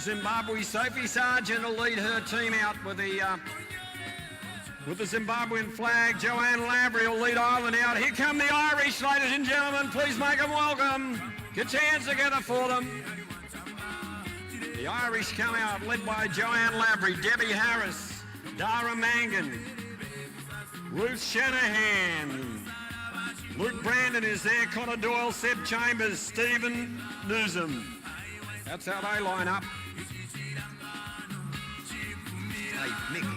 Zimbabwe. Sophie Sargent will lead her team out with the Zimbabwean flag. Joanne Lavery will lead Ireland out. Here come the Irish, ladies and gentlemen. Please make them welcome. Get your hands together for them. The Irish come out, led by Joanne Lavery, Debbie Harris, Dara Mangan, Ruth Shanahan, Luke Brandon is there, Connor Doyle, Seb Chambers, Stephen Newsom. That's how they line up. Hey, Mickey.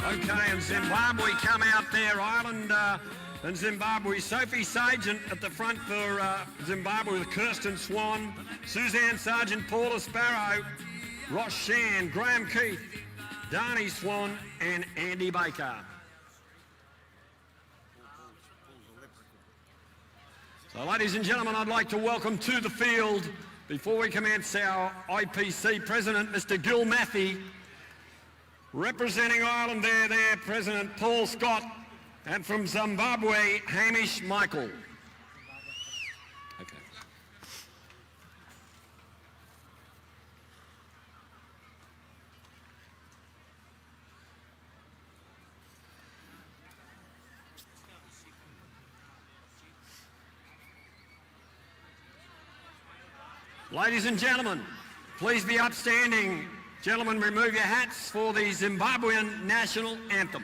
Okay, and Zimbabwe come out there. Ireland and Zimbabwe. Sophie Sargent at the front for Zimbabwe with Kirsten Swan, Suzanne Sargent, Paula Sparrow, Ross Shan, Graham Keith, Darnie Swan and Andy Baker. So ladies and gentlemen, I'd like to welcome to the field, before we commence our IPC President, Mr. Gil Matthey. Representing Ireland there, President Paul Scott, and from Zimbabwe, Hamish Michael. Okay. Ladies and gentlemen, please be upstanding. Gentlemen, remove your hats for the Zimbabwean national anthem.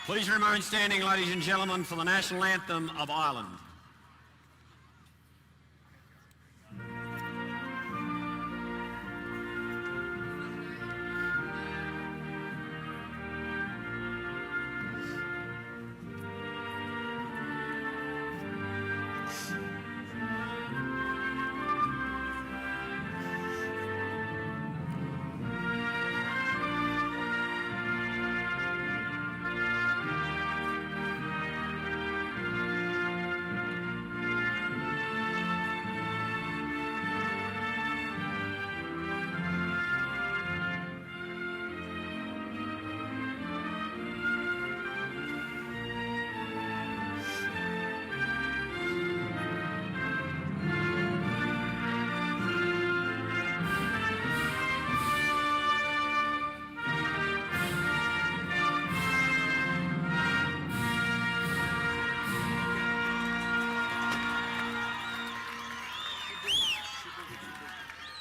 Please remain standing, ladies and gentlemen, for the national anthem of Ireland.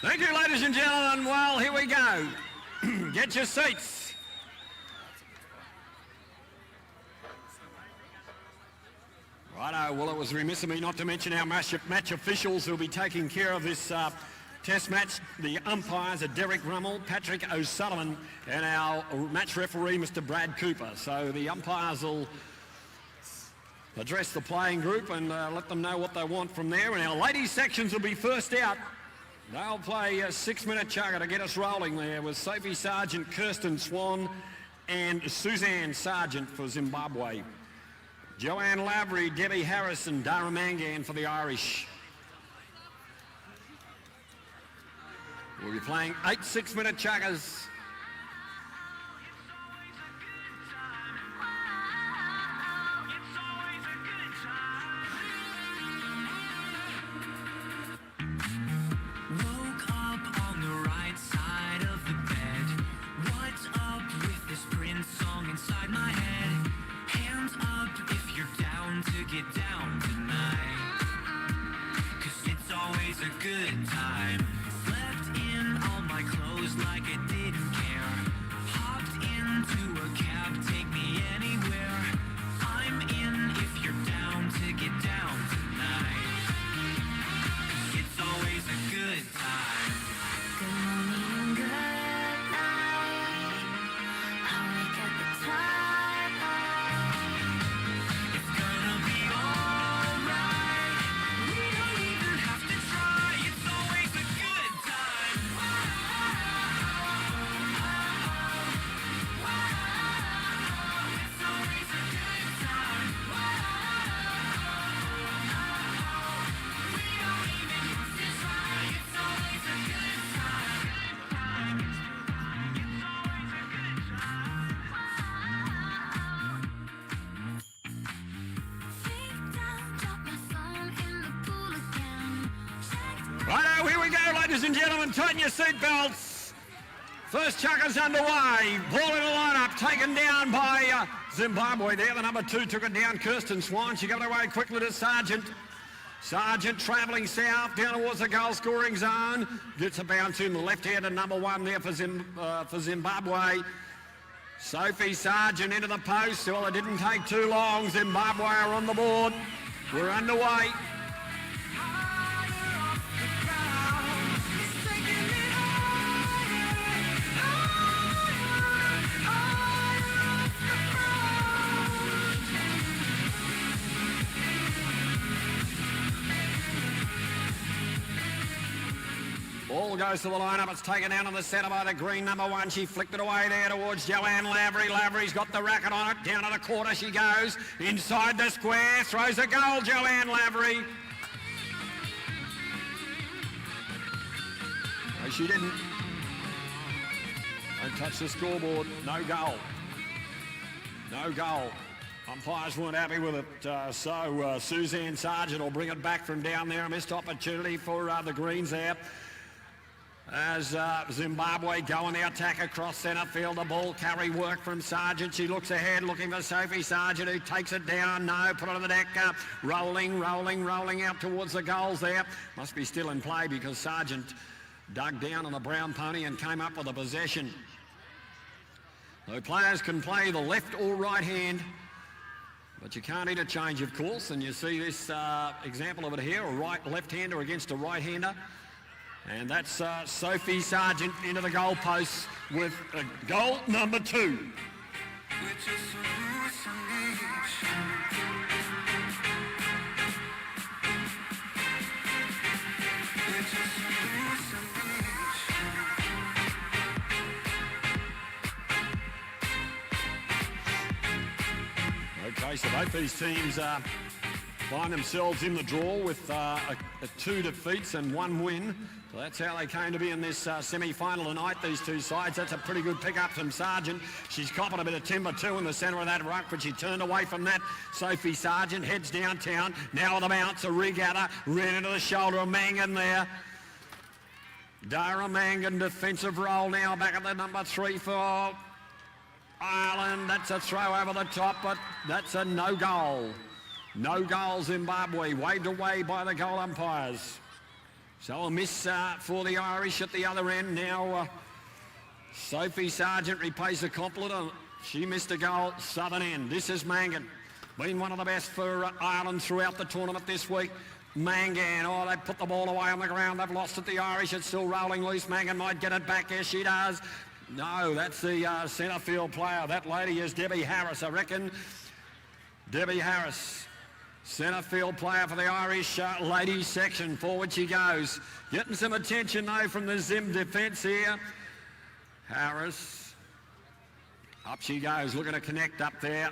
Thank you, ladies and gentlemen. Well, here we go. Get your seats. Righto, well, it was remiss of me not to mention our match officials who'll be taking care of this test match. The umpires are Derek Rummel, Patrick O'Sullivan, and our match referee, Mr. Brad Cooper. So the umpires will address the playing group and let them know what they want from there. And our ladies sections will be first out. They'll play a 6-minute chugger to get us rolling there with Sophie Sargent, Kirsten Swan, and Suzanne Sargent for Zimbabwe. Joanne Lavery, Debbie Harris, and Dara Mangan for the Irish. We'll be playing 8 6-minute chuggers. Good time. Slept in all my clothes like I didn't care. Hopped into a cab, take me anywhere. I'm in if you're down to get down tonight. 'Cause it's always a good time. Good morning, good night. I wake at the twilight. It's gonna be alright. We don't even have to try. It's always a good time. It's always a good time. We don't even have to try. It's always a good time. It's always a good time. Feet down, drop my phone in the pool again. Checked Righto, here we go, ladies and gentlemen. Tighten your seatbelts. First chugger's underway. Ball in the lineup, taken down by Zimbabwe there. The number 2 took it down, Kirsten Swan. She got it away quickly to Sargent. Sargent travelling south down towards the goal-scoring zone. Gets a bounce in the left-handed number 1 there for Zimbabwe. Sophie Sargent into the post. Well, it didn't take too long. Zimbabwe are on the board. We're underway. Ball goes to the lineup. It's taken down in the centre by the green number 1. She flicked it away there towards Joanne Lavery. Lavery's got the racket on it. Down to the quarter she goes. Inside the square. Throws a goal, Joanne Lavery. No, she didn't. Don't touch the scoreboard. No goal. No goal. Umpires weren't happy with it, so Suzanne Sargent will bring it back from down there. A missed opportunity for the Greens there. As Zimbabwe go on the attack across centre field, the ball carry work from Sargent. She looks ahead, looking for Sophie Sargent, who takes it down. No, put it on the deck. Rolling out towards the goals there. Must be still in play because Sargent dug down on the brown pony and came up with a possession. The players can play the left or right hand, but you can't interchange, of course, and you see this example of it here, a left-hander against a right-hander. And that's Sophie Sargent into the goal post with goal number 2. Which is a hallucination. Which is a hallucination. Okay, so both these teams find themselves in the draw with 2 defeats and 1 win. So that's how they came to be in this semi-final tonight, these two sides. That's a pretty good pick-up from Sargent. She's copping a bit of timber too in the centre of that ruck, but she turned away from that. Sophie Sargent heads downtown. Now with the bounce, a rig-atter, ran into the shoulder of Mangan there. Dara Mangan, defensive role now, back at the number 3 for Ireland. That's a throw over the top, but that's a no goal. No goal, Zimbabwe, waved away by the goal umpires. So a miss for the Irish at the other end. Now Sophie Sargent repays the compliment. She missed a goal, southern end. This is Mangan. Been one of the best for Ireland throughout the tournament this week. Mangan, oh, they put the ball away on the ground. They've lost it, the Irish. It's still rolling loose. Mangan might get it back. Yes, she does. No, that's the centre field player. That lady is Debbie Harris, I reckon. Debbie Harris, centre field player for the Irish ladies section. Forward she goes. Getting some attention, though, from the Zim defence here. Harris. Up she goes, looking to connect up there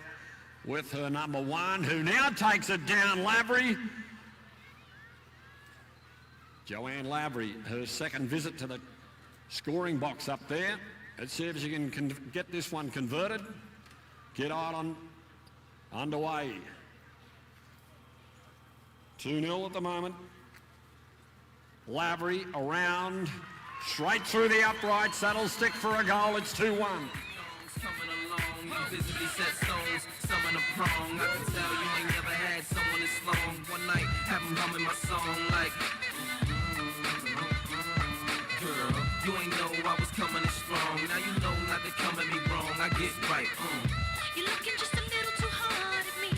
with her number 1, who now takes it down, Lavery. Joanne Lavery, her second visit to the scoring box up there. Let's see if she can get this one converted. Get Ireland underway. 2-0 at the moment. Lavery around, straight through the uprights. That'll stick for a goal. It's 2-1. Visibly set stones, summon a prong. I can tell you ain't never had someone this long. One night, have them humming my song like, girl, you ain't know I was coming in strong. Now you know not to come at me wrong. I get right. You're looking just a little too hard at me,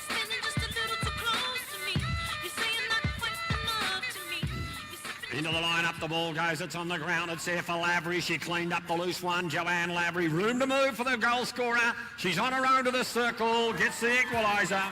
standing just a little too close to me. You say you're not quite enough to me. Into the line, up the ball goes. It's on the ground. It's there for Lavery. She cleaned up the loose one. Joanne Lavery, room to move for the goal scorer. She's on her own to the circle. Gets the equaliser.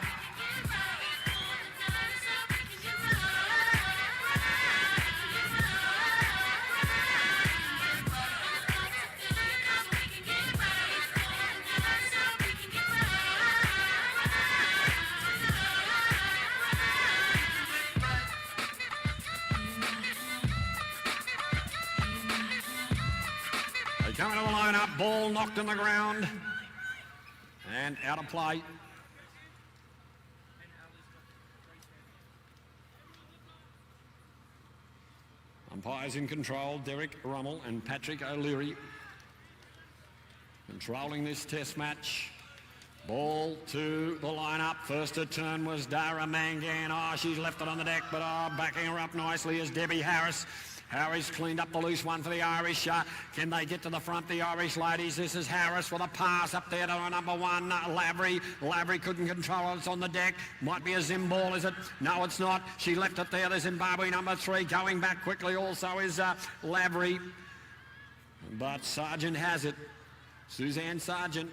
Coming to the line up, ball knocked on the ground and out of play. Umpires in control, Derek Rummel and Patrick O'Leary controlling this test match. Ball to the line-up. First to turn was Dara Mangan. Oh, she's left it on the deck, but backing her up nicely is Debbie Harris. Harris cleaned up the loose one for the Irish. Can they get to the front, the Irish ladies? This is Harris with a pass up there to number 1, Lavery. Lavery couldn't control it. It's on the deck. Might be a Zim ball, is it? No, it's not. She left it there. The Zimbabwe number 3 going back quickly also is Lavery. But Sargent has it. Suzanne Sargent.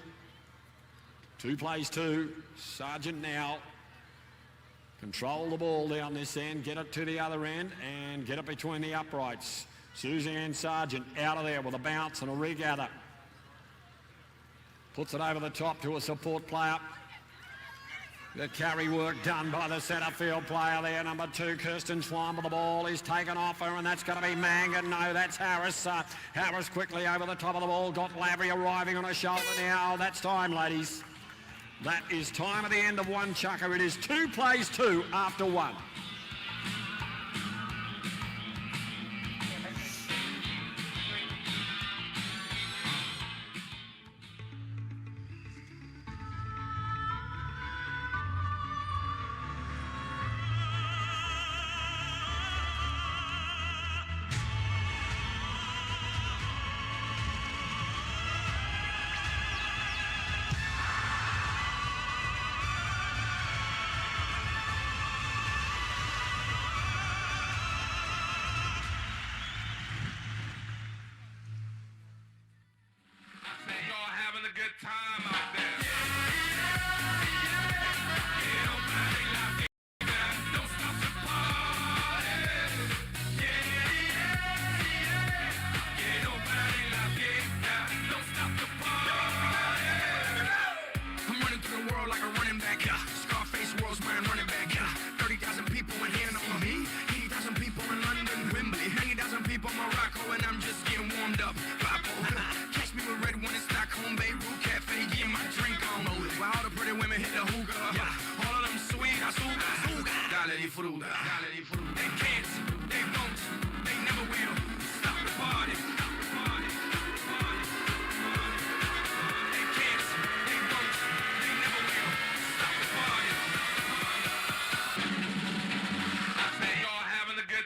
2 plays 2. Sargent now. Control the ball down this end, get it to the other end and get it between the uprights. Suzanne Sargent out of there with a bounce and a regather. Puts it over the top to a support player. The carry work done by the centre field player there, number 2, Kirsten Swan, but the ball is taken off her and that's going to be Mangan. No, that's Harris. Harris quickly over the top of the ball, got Lavery arriving on her shoulder now. That's time, ladies. That is time at the end of one chucker. It is 2 plays 2 after 1.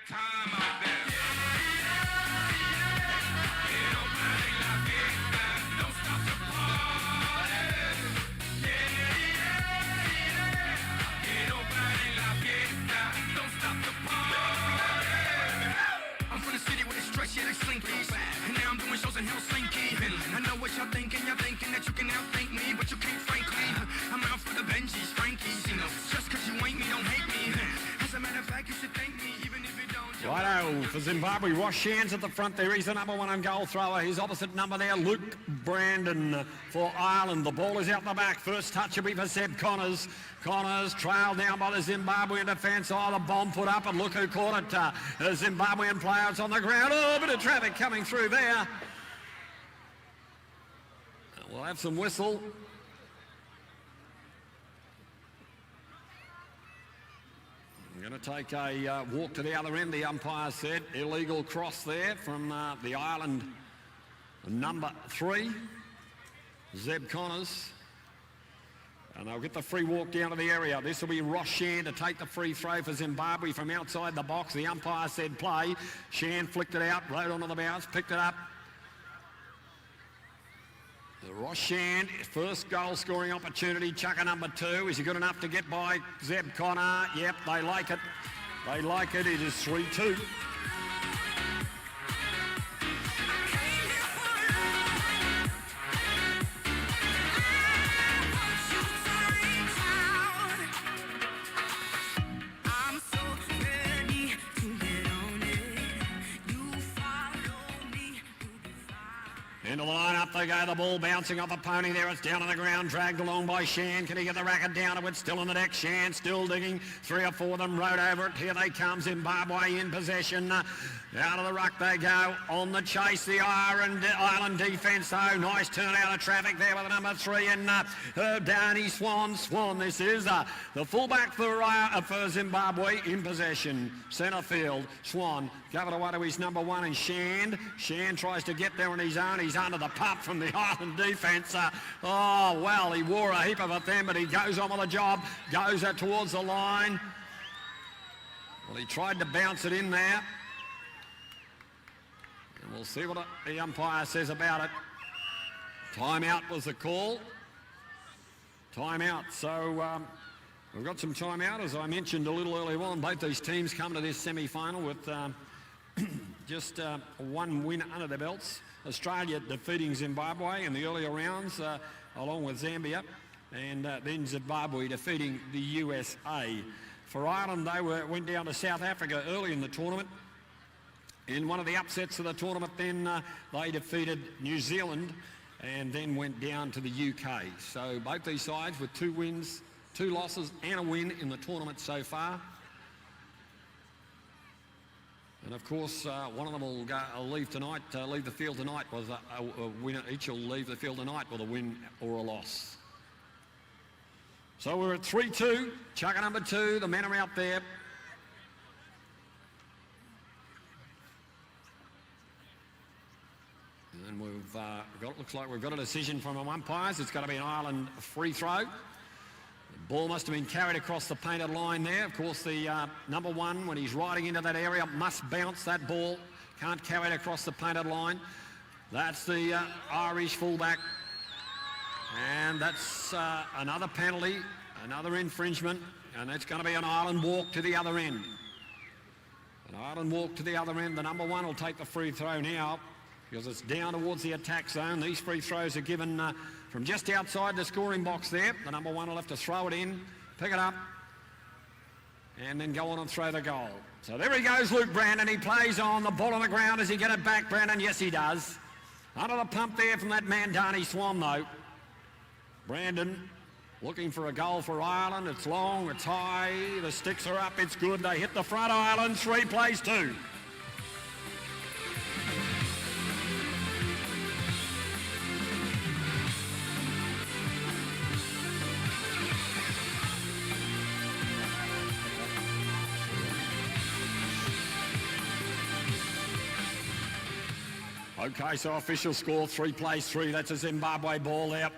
Time out there. Righto, for Zimbabwe, Ross Shan's at the front there. He's the number one on goal thrower. His opposite number there, Luke Brandon for Ireland. The ball is out the back. First touch will be for Seb Connors. Connors trailed down by the Zimbabwean defence. Oh, the bomb put up, and look who caught it. The Zimbabwean players on the ground. Oh, a bit of traffic coming through there. We'll have some whistle. I'm going to take a walk to the other end, the umpire said. Illegal cross there from the Ireland number 3, Zeb Connors. And they'll get the free walk down to the area. This will be Ross Shan to take the free throw for Zimbabwe from outside the box. The umpire said play. Shan flicked it out, rode onto the bounce, picked it up. Ross Shan, first goal scoring opportunity, chucker number 2. Is he good enough to get by Zeb Connor? Yep, they like it. They like it. It is 3-2. Into the line, up they go, the ball bouncing off a pony there. It's down on the ground, dragged along by Shan. Can he get the racket down to it? Still on the deck, Shan still digging. 3 or 4 of them rode over it. Here they come, Zimbabwe in possession. Out of the ruck they go, on the chase, the Ireland defence though. Nice turn out of traffic there with the number 3 and Danny Swan. This is the fullback for Zimbabwe in possession. Centre field, Swan gave it away to his number 1 and Shan. Shan tries to get there on his own. He's under the pump from the Ireland defence. Oh, well, he wore a heap of it then, but he goes on with the job, goes towards the line. Well, he tried to bounce it in there. And we'll see what the umpire says about it. Timeout was the call. Timeout. So we've got some timeout, as I mentioned a little earlier on. Both these teams come to this semi-final with just 1 win under their belts. Australia defeating Zimbabwe in the earlier rounds, along with Zambia, and then Zimbabwe defeating the USA. For Ireland, they went down to South Africa early in the tournament. In one of the upsets of the tournament, then they defeated New Zealand and then went down to the UK. So both these sides with 2 wins, 2 losses and a win in the tournament so far. And of course, one of them will leave the field tonight with a winner. Each will leave the field tonight with a win or a loss. So we're at 3-2, chucker number 2, the men are out there. And looks like we've got a decision from our umpires. It's going to be an Ireland free throw. The ball must have been carried across the painted line there. Of course, the number 1, when he's riding into that area, must bounce that ball. Can't carry it across the painted line. That's the Irish fullback. And that's another penalty, another infringement. And that's going to be an Ireland walk to the other end. An Ireland walk to the other end. The number 1 will take the free throw now, because it's down towards the attack zone. These free throws are given from just outside the scoring box there. The number 1 will have to throw it in, pick it up, and then go on and throw the goal. So there he goes, Luke Brandon. He plays on the ball on the ground. Does he get it back, Brandon? Yes, he does. Under the pump there from that man, Danny Swan, though. Brandon looking for a goal for Ireland. It's long, it's high, the sticks are up, it's good. They hit the front, Ireland. 3 plays 2. Okay, so official score, 3 plays 3. That's a Zimbabwe ball there.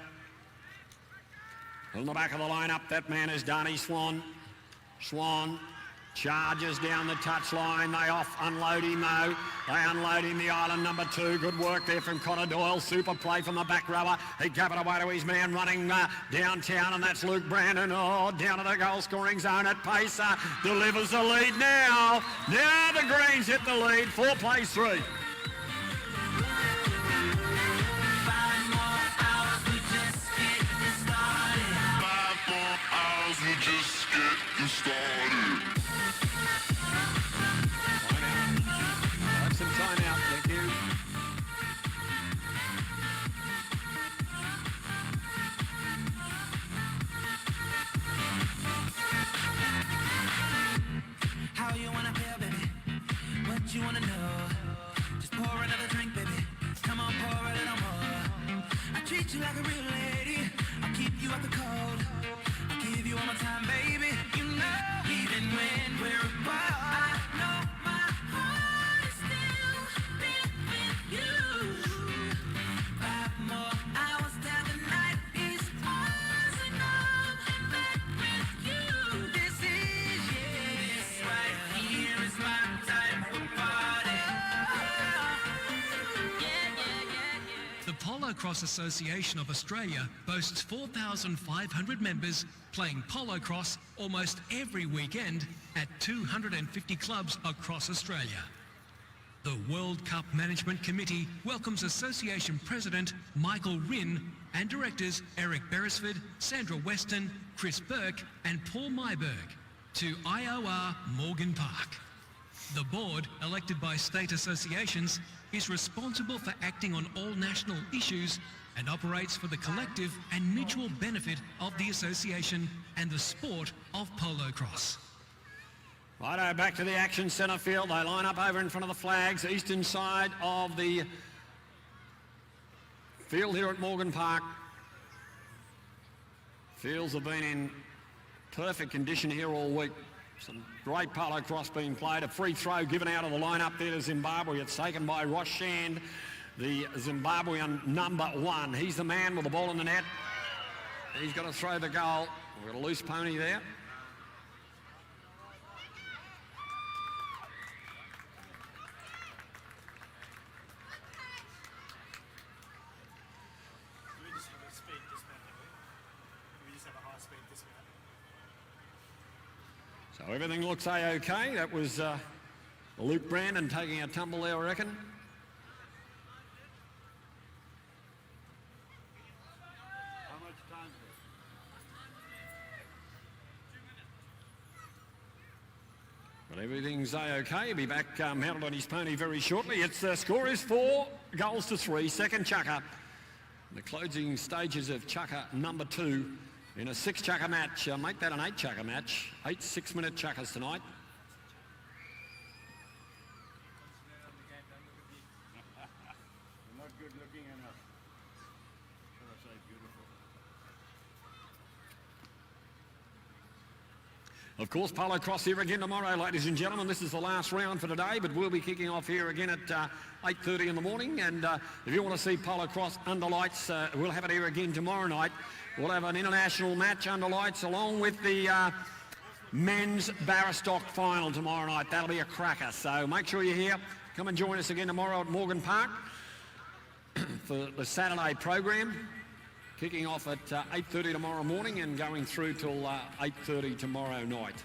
On the back of the lineup, that man is Danny Swan. Swan charges down the touchline. They unload him though. They unload him, the Ireland number 2. Good work there from Connor Doyle. Super play from the back rower. He gave it away to his man running downtown, and that's Luke Brandon. Oh, down to the goal scoring zone at pace. Delivers the lead now. Now the Greens hit the lead. 4 plays 3. We're just getting started. Polocrosse Association of Australia boasts 4,500 members playing polocrosse almost every weekend at 250 clubs across Australia. The World Cup Management Committee welcomes Association President Michael Rinn and directors Eric Beresford, Sandra Weston, Chris Burke and Paul Myberg to IOR Morgan Park. The board, elected by state associations, is responsible for acting on all national issues and operates for the collective and mutual benefit of the association and the sport of polocrosse. Righto, back to the action centre field. They line up over in front of the flags, eastern side of the field here at Morgan Park. Fields have been in perfect condition here all week. Some great polocrosse being played. A free throw given out of the lineup there to Zimbabwe. It's taken by Ross Shand, the Zimbabwean number 1. He's the man with the ball in the net. He's got to throw the goal. We've got a loose pony there. So everything looks A-OK. That was Luke Brandon taking a tumble there, I reckon. How much time is it? But everything's A-OK. He'll be back mounted on his pony very shortly. Its score is 4 goals to 3. Second chucker. The closing stages of chucker number 2. In a 6-chucker match. Make that an 8-chucker match. 8 6-minute chuckers tonight. Not good looking enough. Should I say beautiful? Of course, polocrosse here again tomorrow, ladies and gentlemen. This is the last round for today, but we'll be kicking off here again at 8:30 in the morning. And if you want to see polocrosse under lights, we'll have it here again tomorrow night. We'll have an international match under lights along with the men's Barrastock final tomorrow night. That'll be a cracker. So make sure you're here. Come and join us again tomorrow at Morgan Park for the Saturday program. Kicking off at 8:30 tomorrow morning and going through till 8:30 tomorrow night.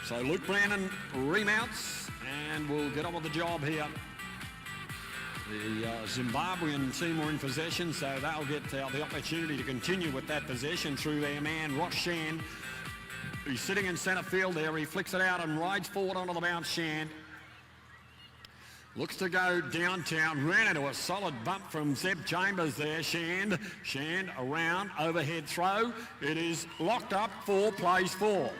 So Luke Brandon remounts and we'll get on with the job here. The Zimbabwean team were in possession, so they'll get the opportunity to continue with that possession through their man, Ross Shand. He's sitting in centre field there. He flicks it out and rides forward onto the bounce. Shand looks to go downtown. Ran into a solid bump from Zeb Chambers there. Shand around, overhead throw. It is locked up. 4 plays 4.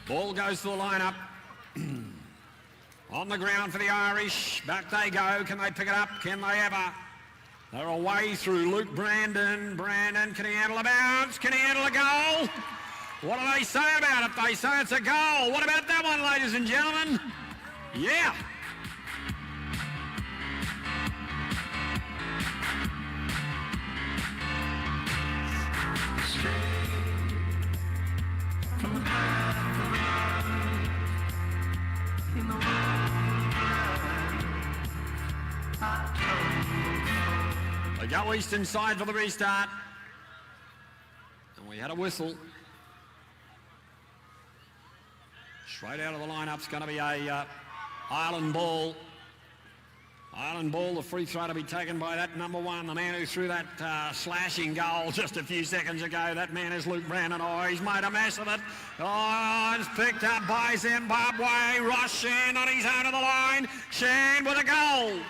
Ball goes to the lineup. On the ground for the Irish. Back they go. Can they pick it up? Can they ever? They're away through Luke Brandon. Brandon, can he handle a bounce? Can he handle a goal? What do they say about it? They say it's a goal. What about that one, ladies and gentlemen? Yeah. They go eastern side for the restart. And we had a whistle. Straight out of the lineup's going to be a Ireland ball. Ireland ball, the free throw to be taken by that number 1, the man who threw that slashing goal just a few seconds ago. That man is Luke Brandon. Oh, he's made a mess of it. Oh, it's picked up by Zimbabwe. Ross Shand on his own to the line. Shand with a goal.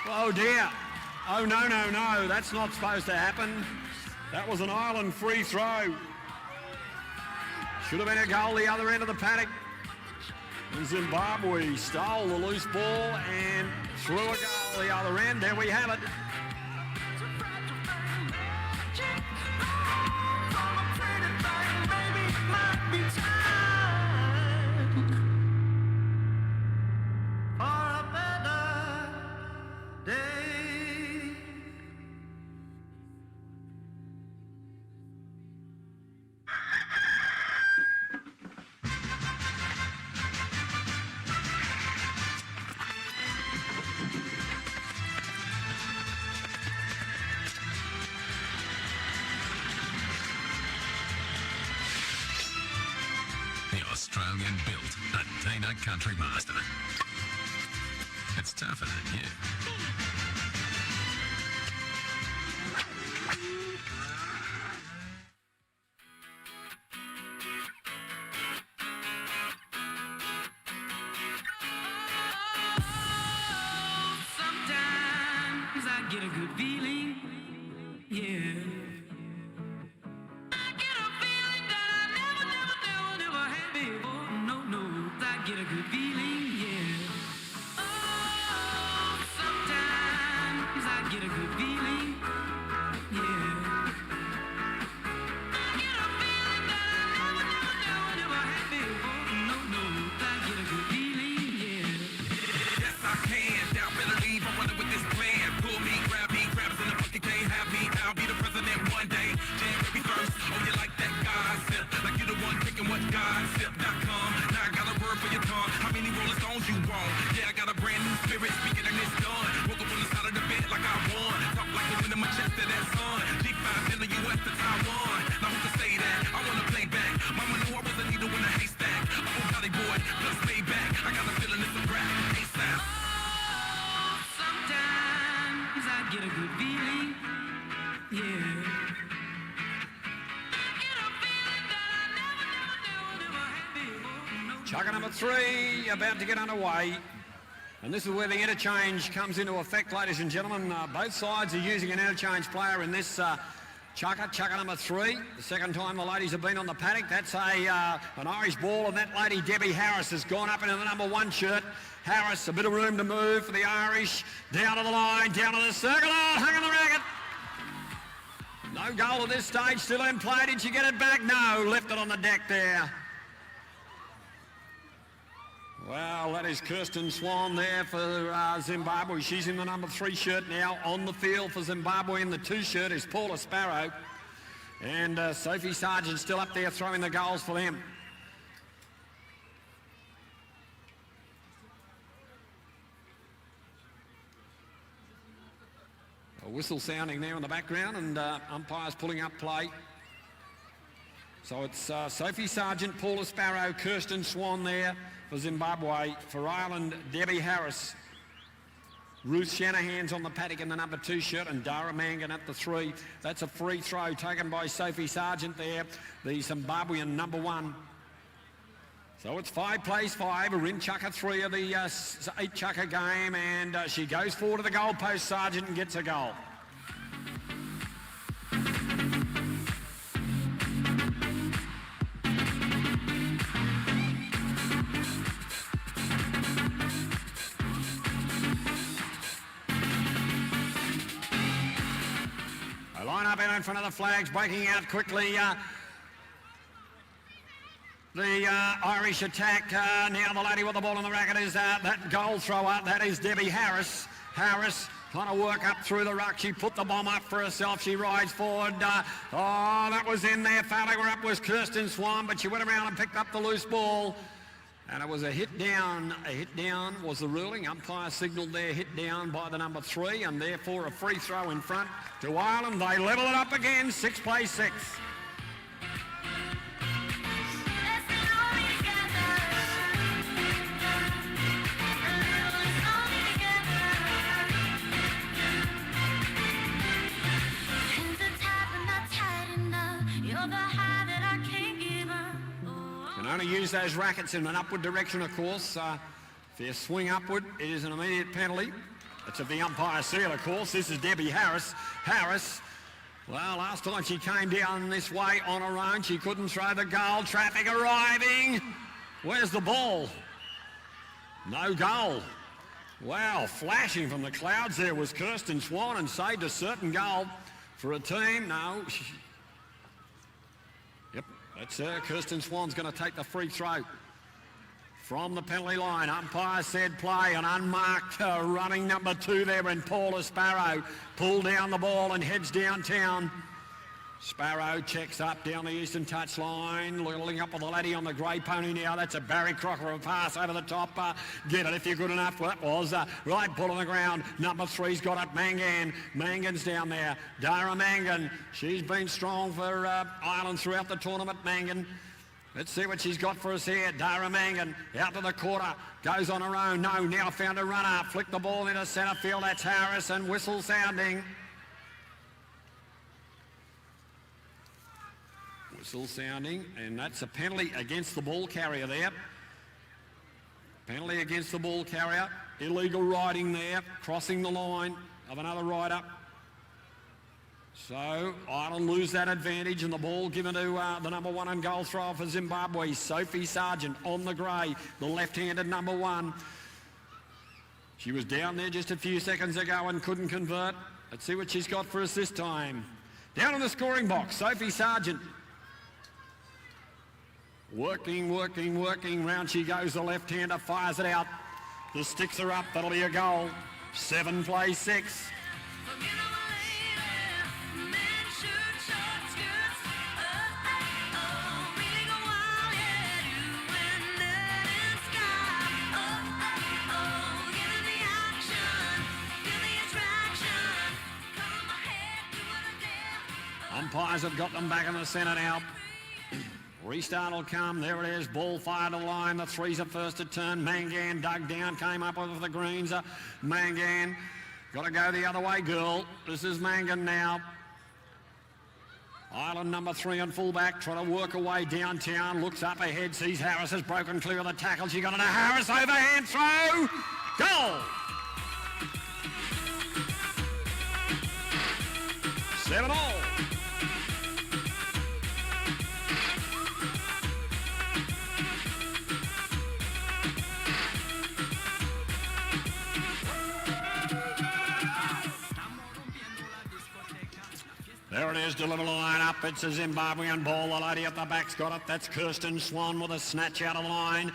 Oh, dear. Oh, no, no, no. That's not supposed to happen. That was an Ireland free throw. Should have been a goal the other end of the paddock. And Zimbabwe stole the loose ball and threw a goal the other end. There we have it. All the Australian-built Adina Country Master. It's tougher than you. Sometimes I get a good feeling, yeah. I get a feeling that I never had before. No, I get a good feeling, yeah. Oh, sometimes I get a good feeling, yeah. I get a feeling that I never had before. No, I get a good feeling, yeah. Yes, I can. Doubt better leave. I'm running with this plan. Pull me, grab us in the bucket, can't have me. I'll be the president one day. Jam me first. Oh, you like that gossip? Like you the one picking what gossip.com. Now I got a word for your tongue. How many Rolling Stones you want? Yeah, I got a brand new spirit speaking and it's done. Woke up on the side of the bed like I won. Talk like the wind in my chest to that sun. G5 in the US to Taiwan. Now who can say that? I wanna play back. Mama knew I was a needle in a haystack. Oh, Valley boy, plus Maybach. I got a feeling it's a rap. ASAP. Sometimes I get a good feeling, yeah. I get a feeling that I never had before. No, Chucker number 3 about to get underway. And this is where the interchange comes into effect, ladies and gentlemen. Both sides are using an interchange player in this chucker number 3. The second time the ladies have been on the paddock. That's an Irish ball, and that lady, Debbie Harris, has gone up into the number 1 shirt. Harris, a bit of room to move for the Irish. Down to the line, down to the circle. Oh, hung on the racket. No goal at this stage, still in play. Did she get it back? No, left it on the deck there. Well, that is Kirsten Swan there for Zimbabwe. She's in the number 3 shirt now. On the field for Zimbabwe in the 2 shirt is Paula Sparrow. And Sophie Sargent still up there throwing the goals for them. A whistle sounding there in the background, and umpires pulling up play. So it's Sophie Sargent, Paula Sparrow, Kirsten Swan there for Zimbabwe. For Ireland, Debbie Harris. Ruth Shanahan's on the paddock in the number 2 shirt, and Dara Mangan at the 3. That's a free throw taken by Sophie Sargent there, the Zimbabwean number 1. So it's 5 plays 5. We're in chucker 3 of the 8 chucker game, and she goes forward to the goalpost, Sargent, and gets a goal. They line up in front of the flags, breaking out quickly. The Irish attack. Now the lady with the ball in the racket is that goal thrower. That is Debbie Harris. Harris trying to work up through the ruck. She put the bomb up for herself. She rides forward. Oh, that was in there. Fouling her up was Kirsten Swan, but she went around and picked up the loose ball. And it was a hit down. A hit down was the ruling. Umpire signalled there hit down by the number 3, and therefore a free throw in front to Ireland. They level it up again. 6 plays 6. Only use those rackets in an upward direction, of course. If you swing upward, it is an immediate penalty. It's of the umpire seal, of course. This is Debbie Harris. Harris, well, last time she came down this way on her own, she couldn't throw the goal. Traffic arriving. Where's the ball? No goal. Wow, flashing from the clouds there was Kirsten Swan and saved a certain goal for a team. No. Yep, that's Kirsten Swan's going to take the free throw from the penalty line. Umpire said play, an unmarked running number 2 there in Paula Sparrow. Pull down the ball and heads downtown. Sparrow checks up down the eastern touch line, looking up with the laddie on the grey pony now. That's a Barry Crocker of a pass over the top. Get it if you're good enough. Well, that was right ball on the ground. Number 3's got it, Mangan. Mangan's down there. Dara Mangan. She's been strong for Ireland throughout the tournament, Mangan. Let's see what she's got for us here. Dara Mangan out to the quarter, goes on her own. No, now found a runner. Flick the ball into centre field. That's Harris, and whistle sounding. Whistle sounding, and that's a penalty against the ball carrier there. Penalty against the ball carrier. Illegal riding there, crossing the line of another rider. So Ireland lose that advantage, and the ball given to the number 1 and goal thrower for Zimbabwe, Sophie Sargent on the grey, the left-handed number 1. She was down there just a few seconds ago and couldn't convert. Let's see what she's got for us this time. Down in the scoring box, Sophie Sargent. Working, round she goes, the left-hander fires it out. The sticks are up, that'll be a goal. 7 plays 6. Umpires have got them back in the centre now. Restart will come. There it is. Ball fired to line. The threes are first to turn. Mangan dug down, came up with the greens. Mangan got to go the other way, girl. This is Mangan now. Ireland number 3 on fullback, trying to work away downtown. Looks up ahead, sees Harris has broken clear of the tackle. She got it to Harris, overhand throw. Goal! 7-all. There it is, deliver the line up. It's a Zimbabwean ball. The lady at the back's got it. That's Kirsten Swan with a snatch out of the line.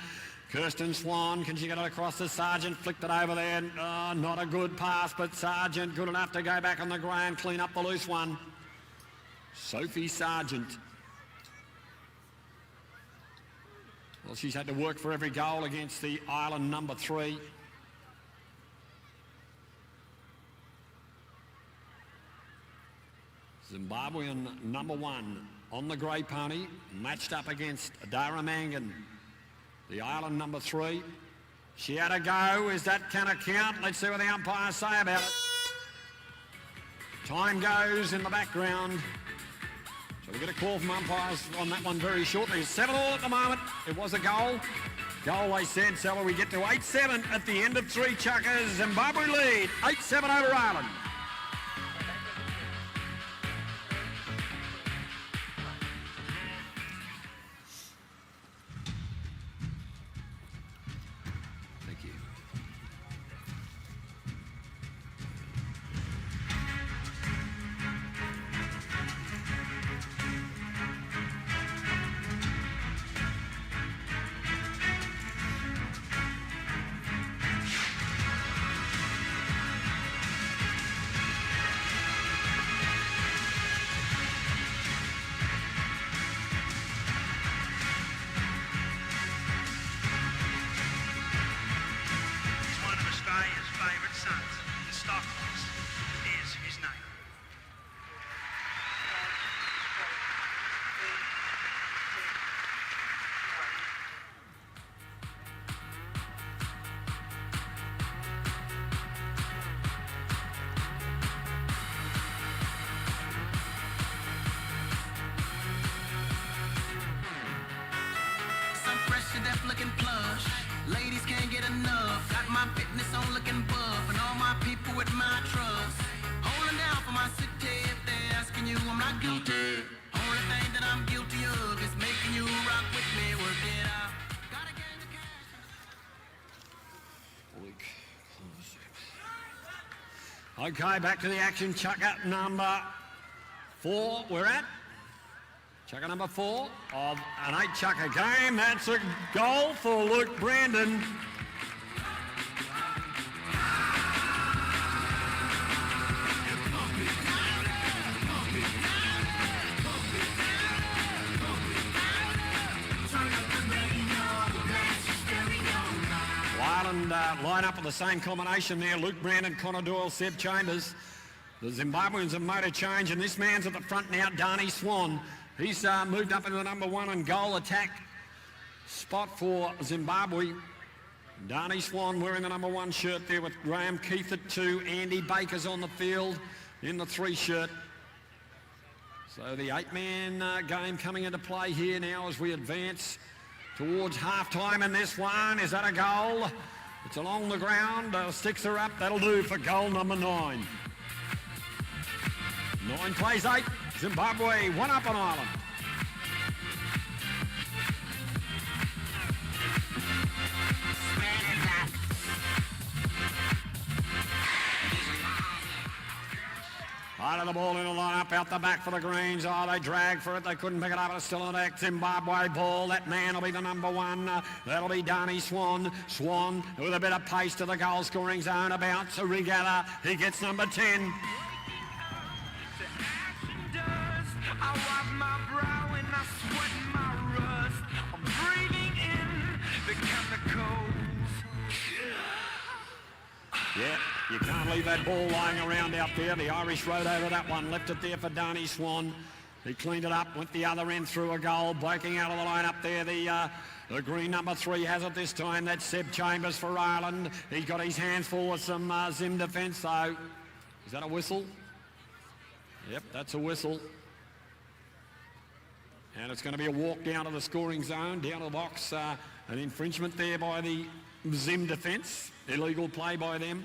Kirsten Swan, can she get it across to Sargent? Flicked it over there. Not a good pass, but Sargent good enough to go back on the ground, clean up the loose one. Sophie Sargent. Well, she's had to work for every goal against the Ireland number 3. Zimbabwean number 1 on the grey pony, matched up against Dara Mangan, the Ireland number 3. She had a go. Is that can it count? Let's see what the umpires say about it. Time goes in the background. So we'll get a call from umpires on that one very shortly. It's 7-all at the moment. It was a goal. Goal, they said. So we get to 8-7 at the end of 3 chukkers. Zimbabwe lead 8-7 over Ireland. Looking plush, ladies can't get enough. Got my fitness on looking buff, and all my people with my trust. Holding down for my city. If they're asking you, I'm not guilty. Only thing that I'm guilty of is making you rock with me. Work it out. Gotta gain the cash. Okay, back to the action. Chucker number 4. We're at chucker number 4 of an 8-chucker game. That's a goal for Luke Brandon. Ireland line up with the same combination there. Luke Brandon, Connor Doyle, Seb Chambers. The Zimbabweans have made a change, and this man's at the front now, Darnie Swan. He's moved up into the number 1 and goal attack spot for Zimbabwe. Darnie Swan wearing the number 1 shirt there with Graham Keith at 2. Andy Baker's on the field in the 3 shirt. So the 8-man game coming into play here now as we advance towards half-time in this one. Is that a goal? It's along the ground. Sticks are up. That'll do for goal number 9. 9 plays 8. Zimbabwe 1 up on Ireland. Out of the ball in the line-up, out the back for the Greens. Oh, they dragged for it. They couldn't pick it up. It's still an act. Zimbabwe ball. That man will be the number 1. That'll be Darnie Swan. Swan with a bit of pace to the goal-scoring zone. About to regather. He gets number 10. I wipe my brow and I sweat my rust. I'm breathing in the chemicals. Yeah, you can't leave that ball lying around out there. The Irish rode over that one, left it there for Darnie Swan. He cleaned it up, went the other end through a goal, breaking out of the line up there. The green number 3 has it this time. That's Seb Chambers for Ireland. He's got his hands full with some Zim defence, so is that a whistle? Yep, that's a whistle. And it's going to be a walk down to the scoring zone, down to the box. An infringement there by the Zim defence. Illegal play by them.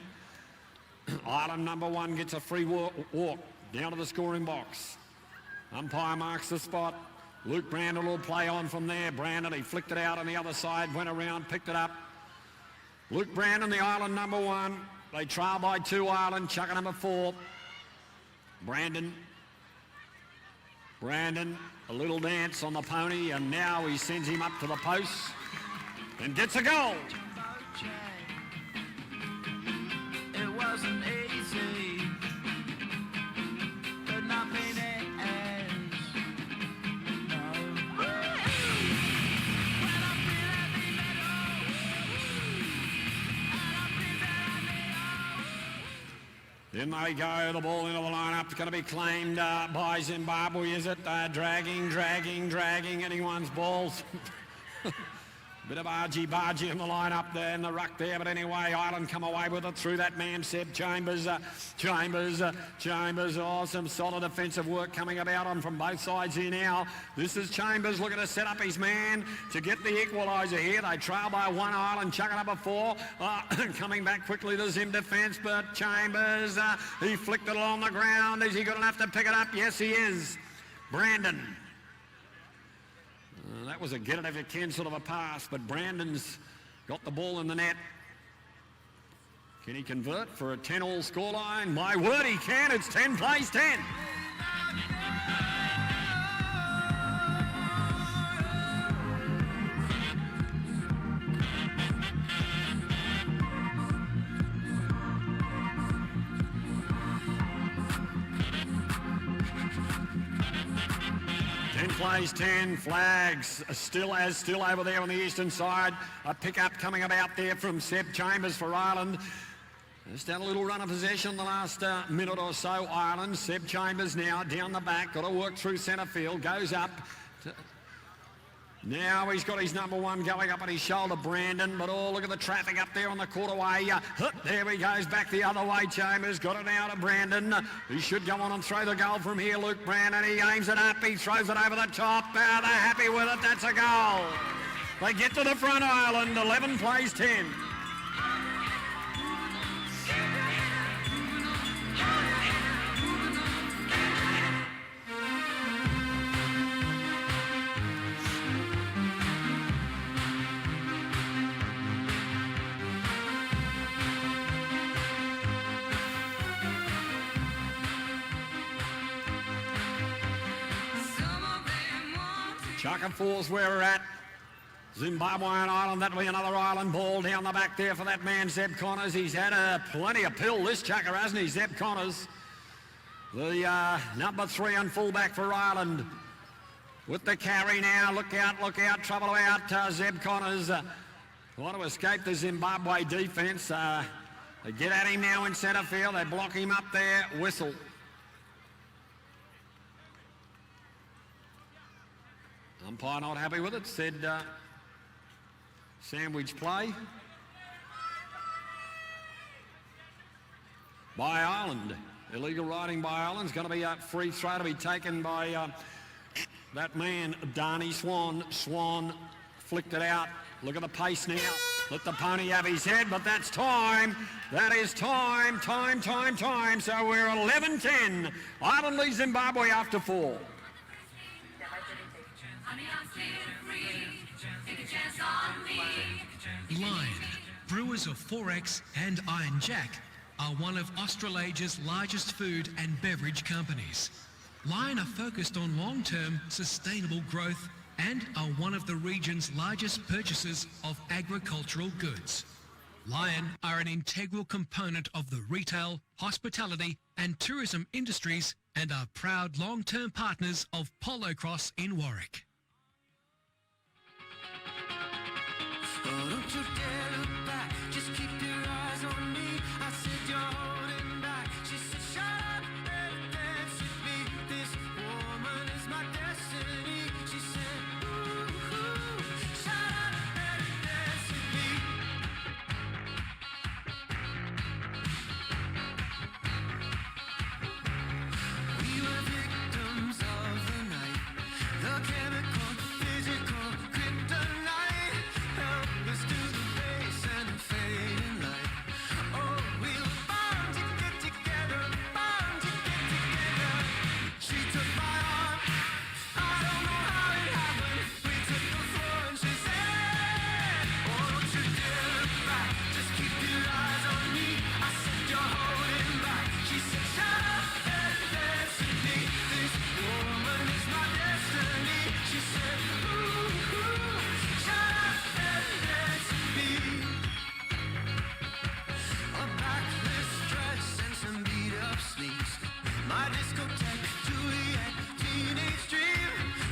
Ireland number 1 gets a free walk down to the scoring box. Umpire marks the spot. Luke Brandon will play on from there. Brandon, he flicked it out on the other side, went around, picked it up. Luke Brandon, the Ireland number 1. They trail by 2 Ireland, chucker number 4. Brandon, a little dance on the pony, and now he sends him up to the post and gets a goal. It wasn't easy, but nothing is. No. Then they go, the ball into the line-up. It's going to be claimed by Zimbabwe, is it? Dragging anyone's balls. Bit of argy-bargy in the line-up there in the ruck there, but anyway, Ireland come away with it through that man, Seb Chambers. Chambers, oh, some solid defensive work coming about on from both sides here now. This is Chambers looking to set up his man to get the equaliser here. They trail by 1 Ireland, chucking up a 4. Coming back quickly, the Zim defence, but Chambers, he flicked it along the ground. Is he good enough to pick it up? Yes, he is. Brandon. That was a get it if you can sort of a pass, but Brandon's got the ball in the net. Can he convert for a 10-all scoreline? My word, he can. It's 10 plays 10. Plays 10, flags still over there on the eastern side. A pick-up coming about there from Seb Chambers for Ireland. Just had a little run of possession the last minute or so, Ireland. Seb Chambers now down the back, got to work through centre field, goes up. Now he's got his number 1 going up on his shoulder, Brandon, but oh, look at the traffic up there on the quarterway. There he goes back the other way, Chambers. Got it now to Brandon. He should go on and throw the goal from here, Luke Brandon. He aims it up, he throws it over the top. They're happy with it, that's a goal. They get to the front, Ireland, 11 plays 10. Chuck and 4's where we're at. Zimbabwe and Ireland, that'll be another Ireland ball down the back there for that man, Zeb Connors. He's had plenty of pill, this chucker, hasn't he, Zeb Connors? The number 3 and fullback for Ireland. With the carry now, look out, trouble out, Zeb Connors. Want to escape the Zimbabwe defence. They get at him now in centre field, they block him up there, whistle. Umpire not happy with it, said Sandwich play by Ireland. Illegal riding by Ireland. It's going to be a free throw to be taken by that man, Darnie Swan. Swan flicked it out. Look at the pace now. Let the pony have his head, but that's time. That is time. So we're 11-10. Ireland leads Zimbabwe after 4. Lion, brewers of 4X and Iron Jack, are one of Australasia's largest food and beverage companies. Lion are focused on long-term sustainable growth and are one of the region's largest purchasers of agricultural goods. Lion are an integral component of the retail, hospitality and tourism industries and are proud long-term partners of Polocrosse in Warwick. Oh, don't you dare look back, just keep your eyes on me. I said you're holding back. She said, shut up and dance with me. This woman is my destiny. She said, ooh, shut up and dance with me. We were victims of the night, the chemical, physical, kryptonite. Help us to the base and the fading light. Oh, we were bound to get together, bound to get together. She took my arm, I don't know how it happened. We took the floor and she said, oh, don't you dare look back, just keep your eyes on me. I said, you're holding back. She said, shut up and dance with me. This woman is my destiny. She said, ooh, shut up and dance with me. A backless dress and some beat-up sneaks. My discotheque, Juliet, teenage dream.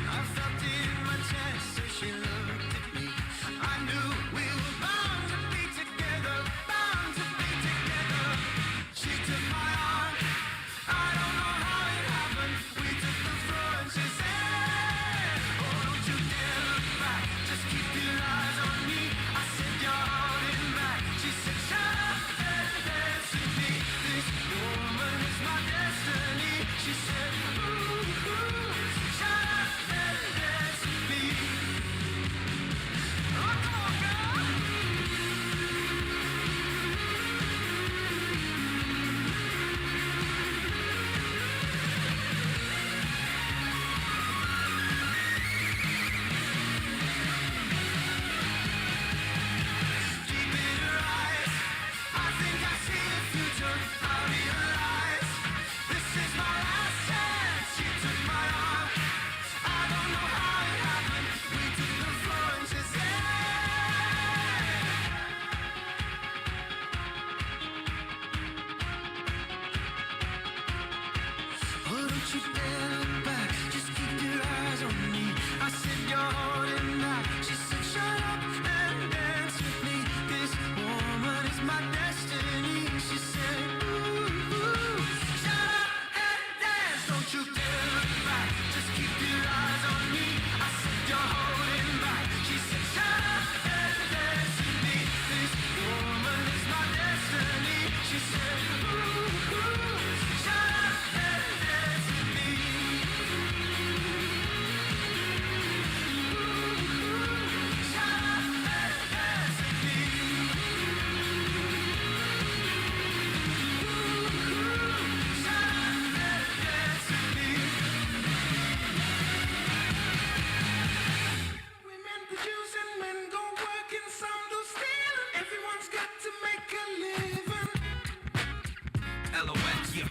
I felt it in my chest as she looked at me. I knew we were bound to be together, bound to be together. She took my arm, I don't know how it happened. We took the floor and she said, oh, don't you dare look back, just keep your eyes on me. I said, you're holding back. She said, shut up and dance with me. This woman is my destiny. She said, ooh, shut up and dance with me. Oh, come on, girl. Deep in her eyes, I think I see the future. I realize this is my last chance. She took my arm, I don't know how it happened. We took the floor and she said, oh, don't you dare look back, just keep your eyes on me. I said, you're holding back. She said, shut up and dance with me. This woman is my destiny. She said, ooh, shut up and dance. Don't you dare look back, just keep your eyes on me. I said, you're holding back. She said, shut up and dance with me. This woman is my destiny. She said, ooh, shut up and dance with me. Shut up and dance with me. Shut up and dance with me. Women producing, men go working, some do stealing. Everyone's got to make a living. LOX, yeah.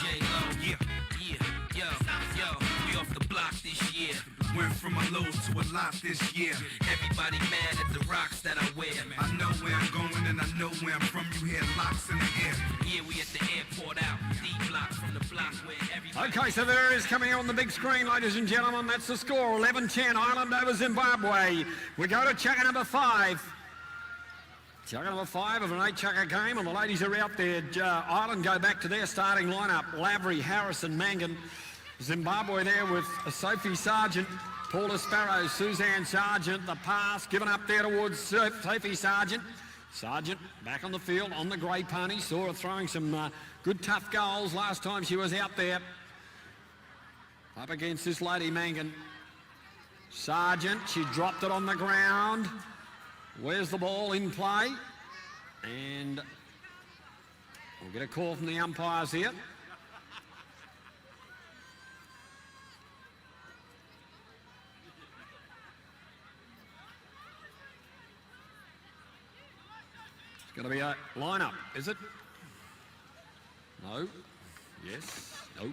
J-Lo, yeah. Yo, we off the block this year. Went from a low to a lot this year. Everybody mad at the rocks that I wear. I know where I'm going and I know where I'm from. You hear locks in the air. Yeah, we at the airport out. D blocks from the block where everybody... Okay, so there is coming on the big screen, ladies and gentlemen. That's the score, 11-10, Ireland over Zimbabwe. We go to checker number 5. Checker number 5 of an 8-checker game, and the ladies are out there. Ireland go back to their starting lineup. Lavery, Harrison, Mangan. Zimbabwe there with Sophie Sargent, Paula Sparrow, Suzanne Sargent, the pass given up there towards Sophie Sargent. Sargent back on the field on the grey pony. Saw her throwing some good tough goals last time she was out there. Up against this lady Mangan. Sargent, she dropped it on the ground. Where's the ball in play? And we'll get a call from the umpires here. It's going to be a line-up, is it? No. Yes. No.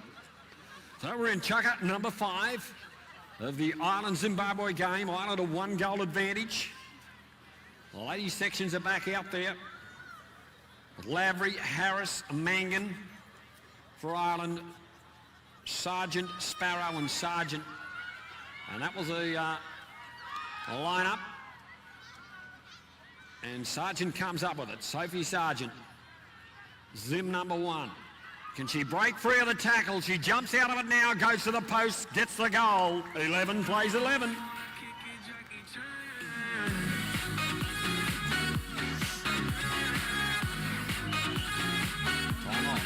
So we're in chucker number 5 of the Ireland-Zimbabwe game. Ireland a 1-goal advantage. The ladies sections are back out there. With Lavery, Harris, Mangan for Ireland, Sargent, Sparrow and Sargent. And that was a line-up. And Sargent comes up with it. Sophie Sargent, Zim number 1. Can she break free of the tackle? She jumps out of it now, goes to the post, gets the goal. 11 plays 11. Time off.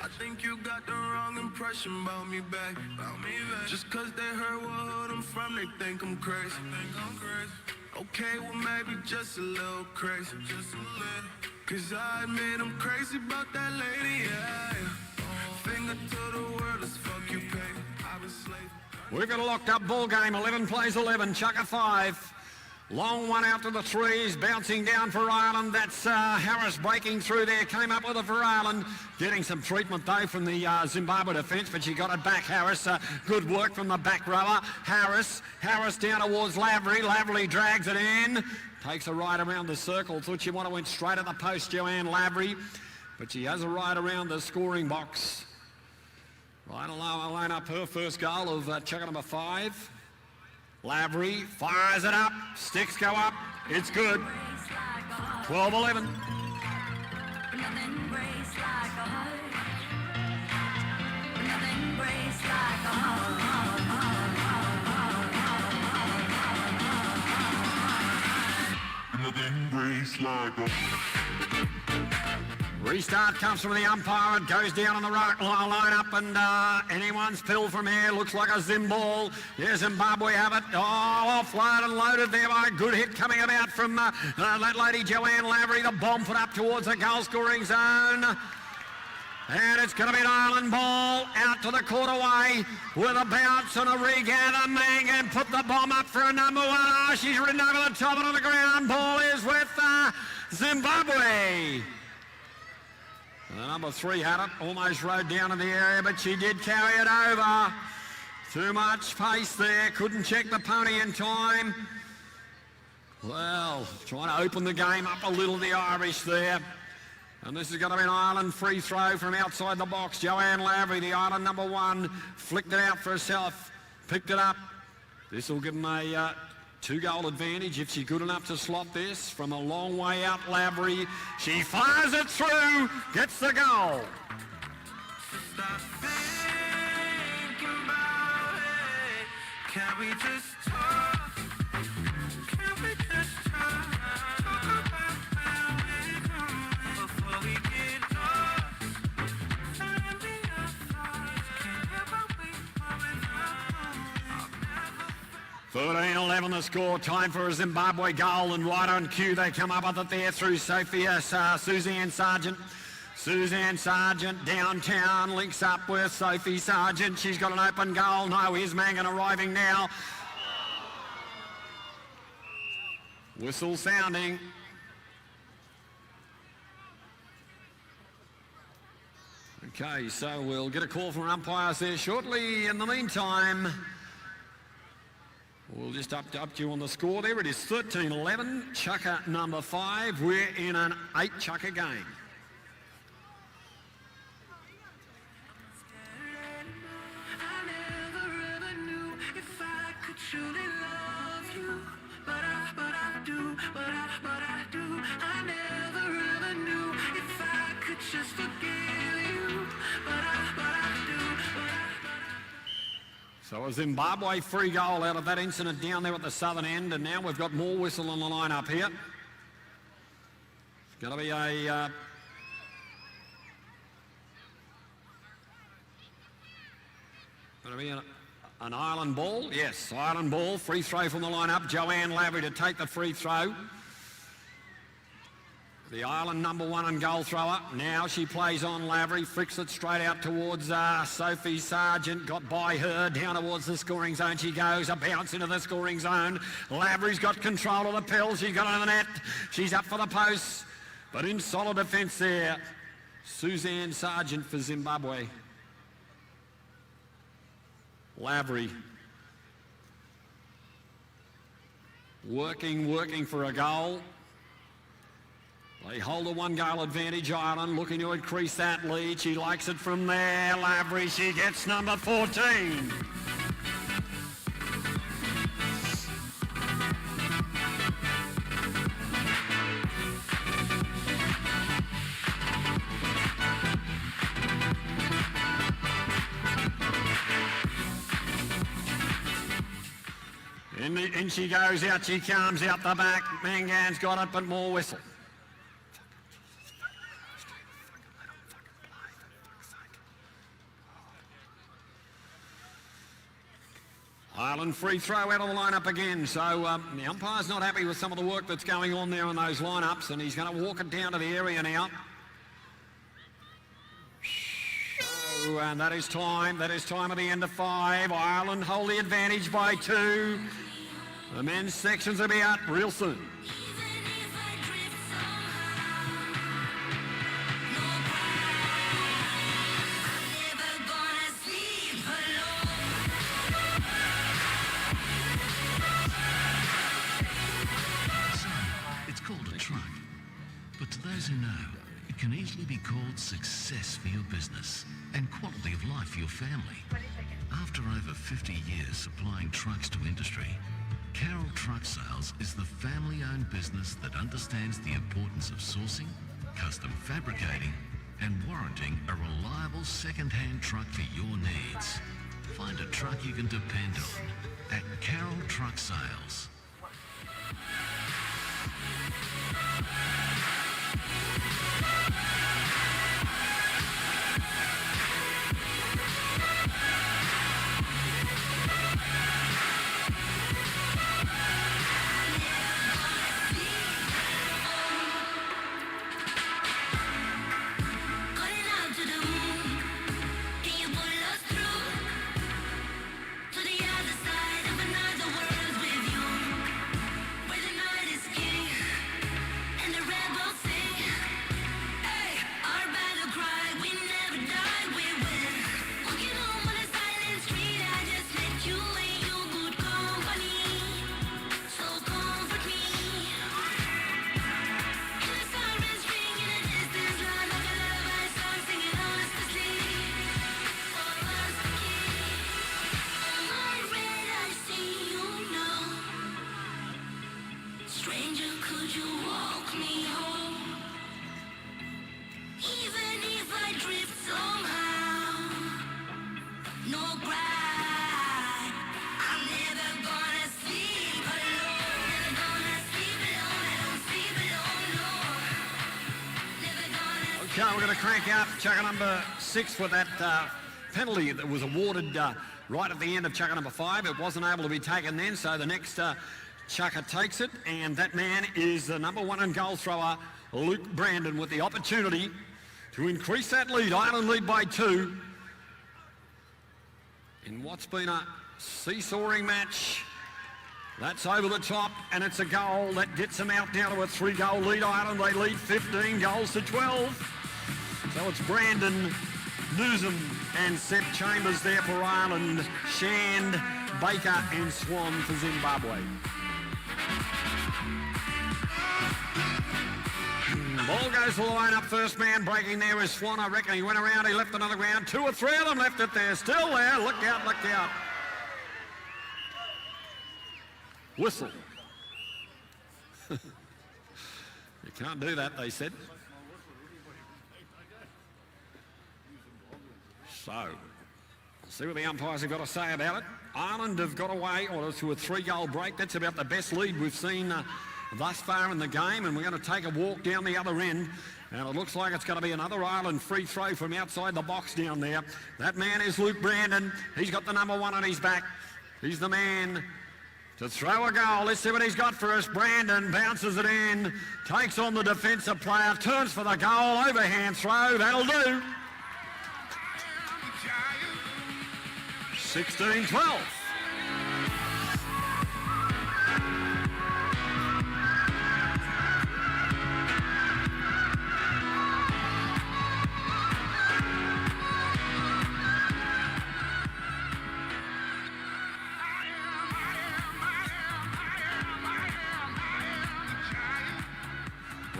I think you got the wrong impression about me back. Just cause they heard what hood I'm from, they think I'm crazy. Okay, well maybe just a little crazy. Cause I admit I'm crazy about that lady, yeah. Finger to the world as fuck you pay. I've been slave. We've got a locked-up ball game. 11 plays 11. Chucker 5. Long one out to the threes, bouncing down for Ireland. That's Harris breaking through there, came up with it for Ireland. Getting some treatment though from the Zimbabwe defence, but she got it back, Harris. Good work from the back rower. Harris down towards Lavery. Lavery drags it in. Takes a ride around the circle. Thought she went straight at the post, Joanne Lavery. But she has a ride around the scoring box. Right along, line up her first goal of chucker number 5. Lavery fires it up, sticks go up, it's good. 12-11. Restart comes from the umpire. It goes down on the right line up, and anyone's pill from here. Looks like a Zim ball. Yeah, Zimbabwe have it. Oh, offload and loaded there by a good hit coming about from that lady Joanne Lavery. The bomb put up towards the goal-scoring zone. And it's going to be an Ireland ball out to the quarterway with a bounce and a regather. Mangan put the bomb up for a number 1. Oh, she's ridden over the top and on the ground. Ball is with Zimbabwe. The number 3 had it, almost rode down in the area, but she did carry it over. Too much pace there, couldn't check the pony in time. Well, trying to open the game up a little, the Irish there. And this is going to be an Ireland free throw from outside the box. Joanne Lavery, the Ireland number 1, flicked it out for herself, picked it up. This will give them a 2-goal advantage if she's good enough to slot this from a long way out. Lavery, she fires it through, gets the goal. Stop thinking about it. Can we just talk? Can we just talk? Talk about where we're going before we get lost. Let me your thoughts. Can't ever wait for it. 13-11 the score. Time for a Zimbabwe goal, and right on cue they come up with it there through Suzanne Sargent. Suzanne Sargent downtown links up with Sophie Sargent. She's got an open goal. No, here's Mangan arriving now. Whistle sounding. Okay, so we'll get a call from umpires there shortly. In the meantime, we'll just up you on the score there. It is 13-11, chucker number 5. We're in an 8-chucker game. I never ever knew if I could truly love you, but I do. I never ever knew So a Zimbabwe free goal out of that incident down there at the southern end, and now we've got more whistle on the line up here. It's going to be a an Ireland ball. Yes, Ireland ball. Free throw from the line-up. Joanne Lavery to take the free throw. The Ireland #1 and goal thrower. Now she plays on Lavery, flicks it straight out towards Sophie Sargent. Got by her, down towards the scoring zone she goes. A bounce into the scoring zone. Lavery's got control of the pill. She's got on the net. She's up for the post. But in solid defence there, Suzanne Sargent for Zimbabwe. Lavery. Working for a goal. They hold a 1-goal advantage, Ireland, looking to increase that lead. She likes it from there. Lavery, she gets number 14. In she goes, out she comes, out the back. Mangan's got it, but more whistle. Ireland free throw out of the lineup again. So the umpire's not happy with some of the work that's going on there on those lineups, and he's going to walk it down to the area now. So, and that is time. That is time at the end of 5. Ireland hold the advantage by 2. The men's sections will be out real soon. It's called a truck. But to those who know, it can easily be called success for your business and quality of life for your family. After over 50 years supplying trucks to industry, Carroll Truck Sales is the family-owned business that understands the importance of sourcing, custom fabricating, and warranting a reliable second-hand truck for your needs. Find a truck you can depend on at Carroll Truck Sales. Okay, we're going to crank out chucker number 6 for that penalty that was awarded right at the end of chucker number 5. It wasn't able to be taken then, so the next chucker takes it, and that man is the #1 and goal thrower, Luke Brandon, with the opportunity to increase that lead. Ireland lead by 2 in what's been a seesawing match. That's over the top, and it's a goal that gets them out down to a 3-goal lead. Ireland, they lead 15 goals to 12. So it's Brandon, Newsom and Seth Chambers there for Ireland. Shand, Baker and Swan for Zimbabwe. Ball goes to the line up. First man breaking there is Swan. I reckon he went around, he left another ground. 2 or 3 of them left it there. Still there. Look out, look out. Whistle. You can't do that, they said. So, See what the umpires have got to say about it. Ireland have got away to a 3-goal break. That's about the best lead we've seen thus far in the game, and we're going to take a walk down the other end, and it looks like it's going to be another Ireland free throw from outside the box down there. That man is Luke Brandon. He's got the number 1 on his back. He's the man to throw a goal. Let's see what he's got for us. Brandon bounces it in, takes on the defensive player, turns for the goal, overhand throw. That'll do. 16-12.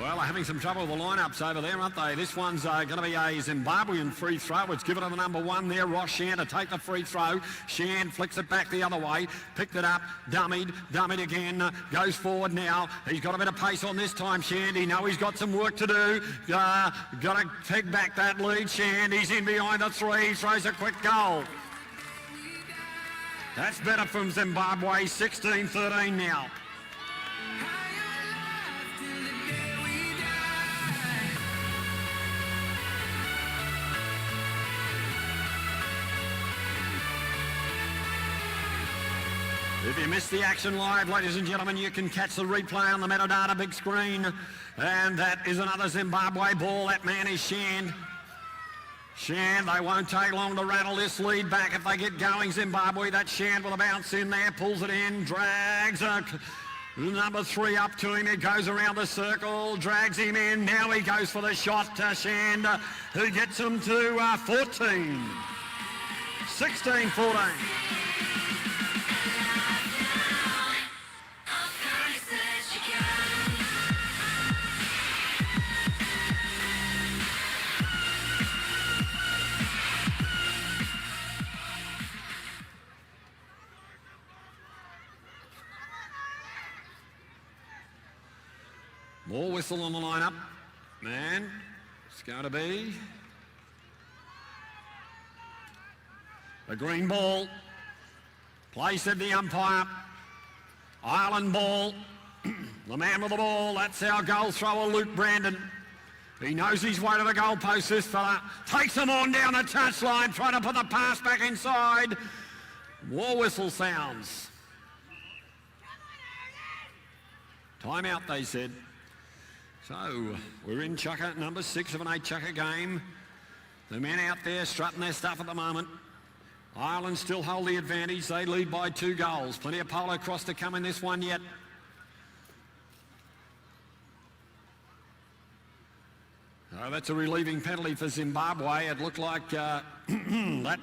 Well, they're having some trouble with the lineups over there, aren't they? This one's going to be a Zimbabwean free throw. It's given to the number 1 there, Ross Shand, to take the free throw. Shand flicks it back the other way, picked it up, dummied again, goes forward now. He's got a bit of pace on this time, Shand. He knows he's got some work to do. Got to peg back that lead, Shand. He's in behind the 3, throws a quick goal. That's better from Zimbabwe, 16-13 now. If you missed the action live, ladies and gentlemen, you can catch the replay on the metadata big screen. And that is another Zimbabwe ball. That man is Shand. Shand, they won't take long to rattle this lead back if they get going. Zimbabwe, that Shand with a bounce in there, pulls it in, drags number 3 up to him. He goes around the circle, drags him in. Now he goes for the shot to Shand, who gets him to 14. 16-14. More whistle on the lineup. Man, it's going to be a green ball. Play, said the umpire. Ireland ball. The man with the ball, that's our goal thrower, Luke Brandon. He knows his way to the goalpost, this fella. Takes him on down the touchline, trying to put the pass back inside. More whistle sounds. Timeout, they said. So, we're in chucker, number 6 of an 8-chucker game. The men out there strutting their stuff at the moment. Ireland still hold the advantage. They lead by 2 goals. Plenty of Polocrosse to come in this one yet. That's a relieving penalty for Zimbabwe. It looked like that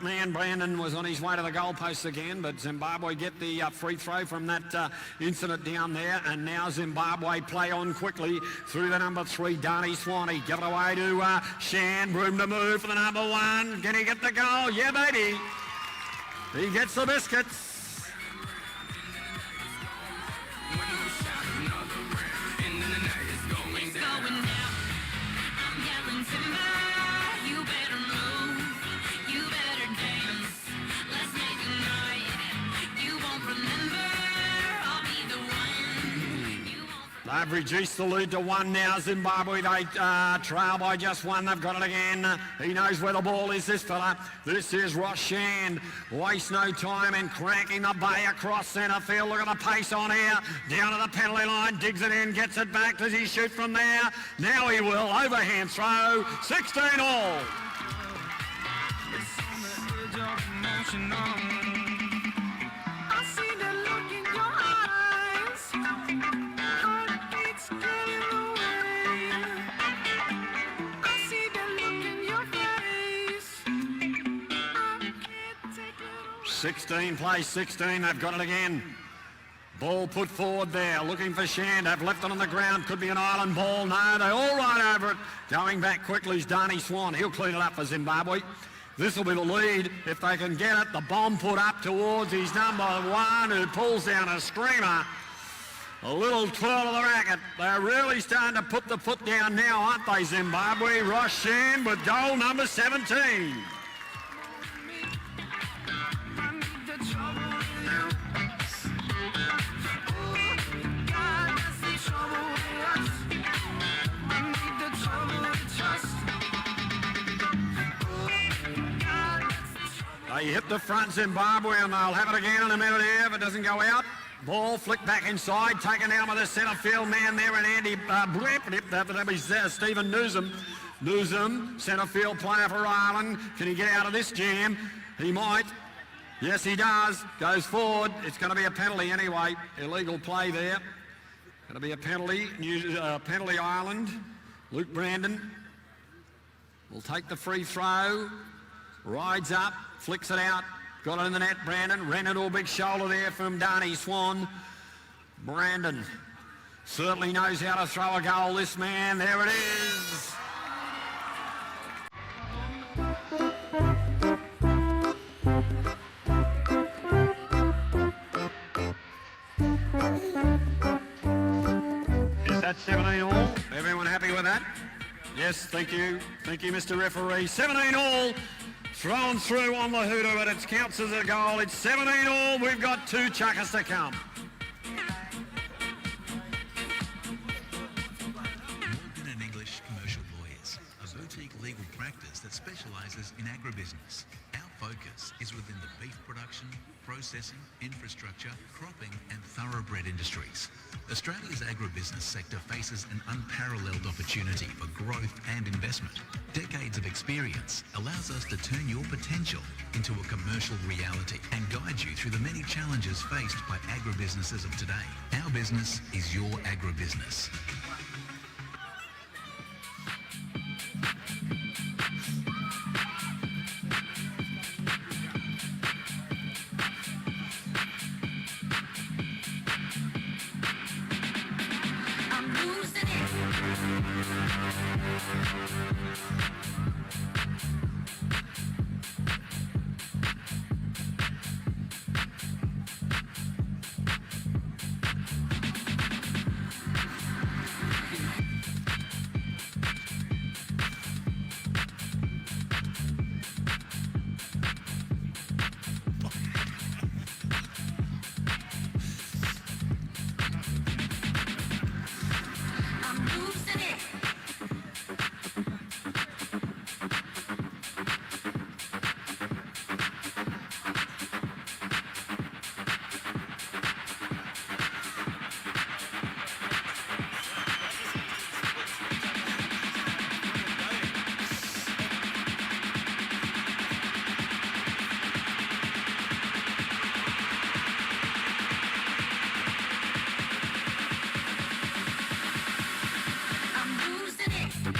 man, Brandon, was on his way to the goalposts again, but Zimbabwe get the free throw from that incident down there, and now Zimbabwe play on quickly through the number 3, Darnie Swanee. Give it away to Shand. Room to move for the number 1. Can he get the goal? Yeah, baby. He gets the biscuits. They've reduced the lead to 1 now. Zimbabwe, they trail by just 1. They've got it again. He knows where the ball is, this fella. This is Ross Shand. Waste no time in cranking the bay across centre field. Look at the pace on here. Down to the penalty line, digs it in, gets it back. Does he shoot from there? Now he will. Overhand throw. 16 all. I see the look in your eyes. Heartbeats getting away. I see the look in your face. I can't take it away. 16 plays 16. They've got it again. Ball put forward there. Looking for Shand. They've left it on the ground. Could be an Ireland ball. No, they all right over it. Going back quickly is Darnie Swan. He'll clean it up for Zimbabwe. This will be the lead if they can get it. The bomb put up towards his number 1, who pulls down a screamer. A little twirl of the racket. They're really starting to put the foot down now, aren't they, Zimbabwe? Ross Shand with goal number 17. They hit the front, Zimbabwe, and they'll have it again in a minute here if it doesn't go out. Ball flicked back inside, taken down by the centre field man there, and Andy that'll be Stephen Newsom. Newsom, centre field player for Ireland. Can he get out of this jam? He might. Yes, he does. Goes forward. It's going to be a penalty anyway. Illegal play there. Going to be a penalty. Penalty Ireland. Luke Brandon will take the free throw. Rides up, flicks it out. Got it in the net, Brandon. Ran into a big shoulder there from Darnie Swan. Brandon certainly knows how to throw a goal, this man. There it is. Is that 17 all? Everyone happy with that? Yes, thank you. Thank you, Mr. Referee. 17 all. Thrown through on the hoodoo, but it counts as a goal. It's 17 all. We've got 2 chuckers to come. Morgan and English Commercial Lawyers, a boutique legal practice that specialises in agribusiness. Our focus is within the beef production, processing, infrastructure, cropping and thoroughbred industries. Australia's agribusiness sector faces an unparalleled opportunity for growth and investment. Decades of experience allows us to turn your potential into a commercial reality and guide you through the many challenges faced by agribusinesses of today. Our business is your agribusiness. I'm losing it. I'm losing it. I'm losing it.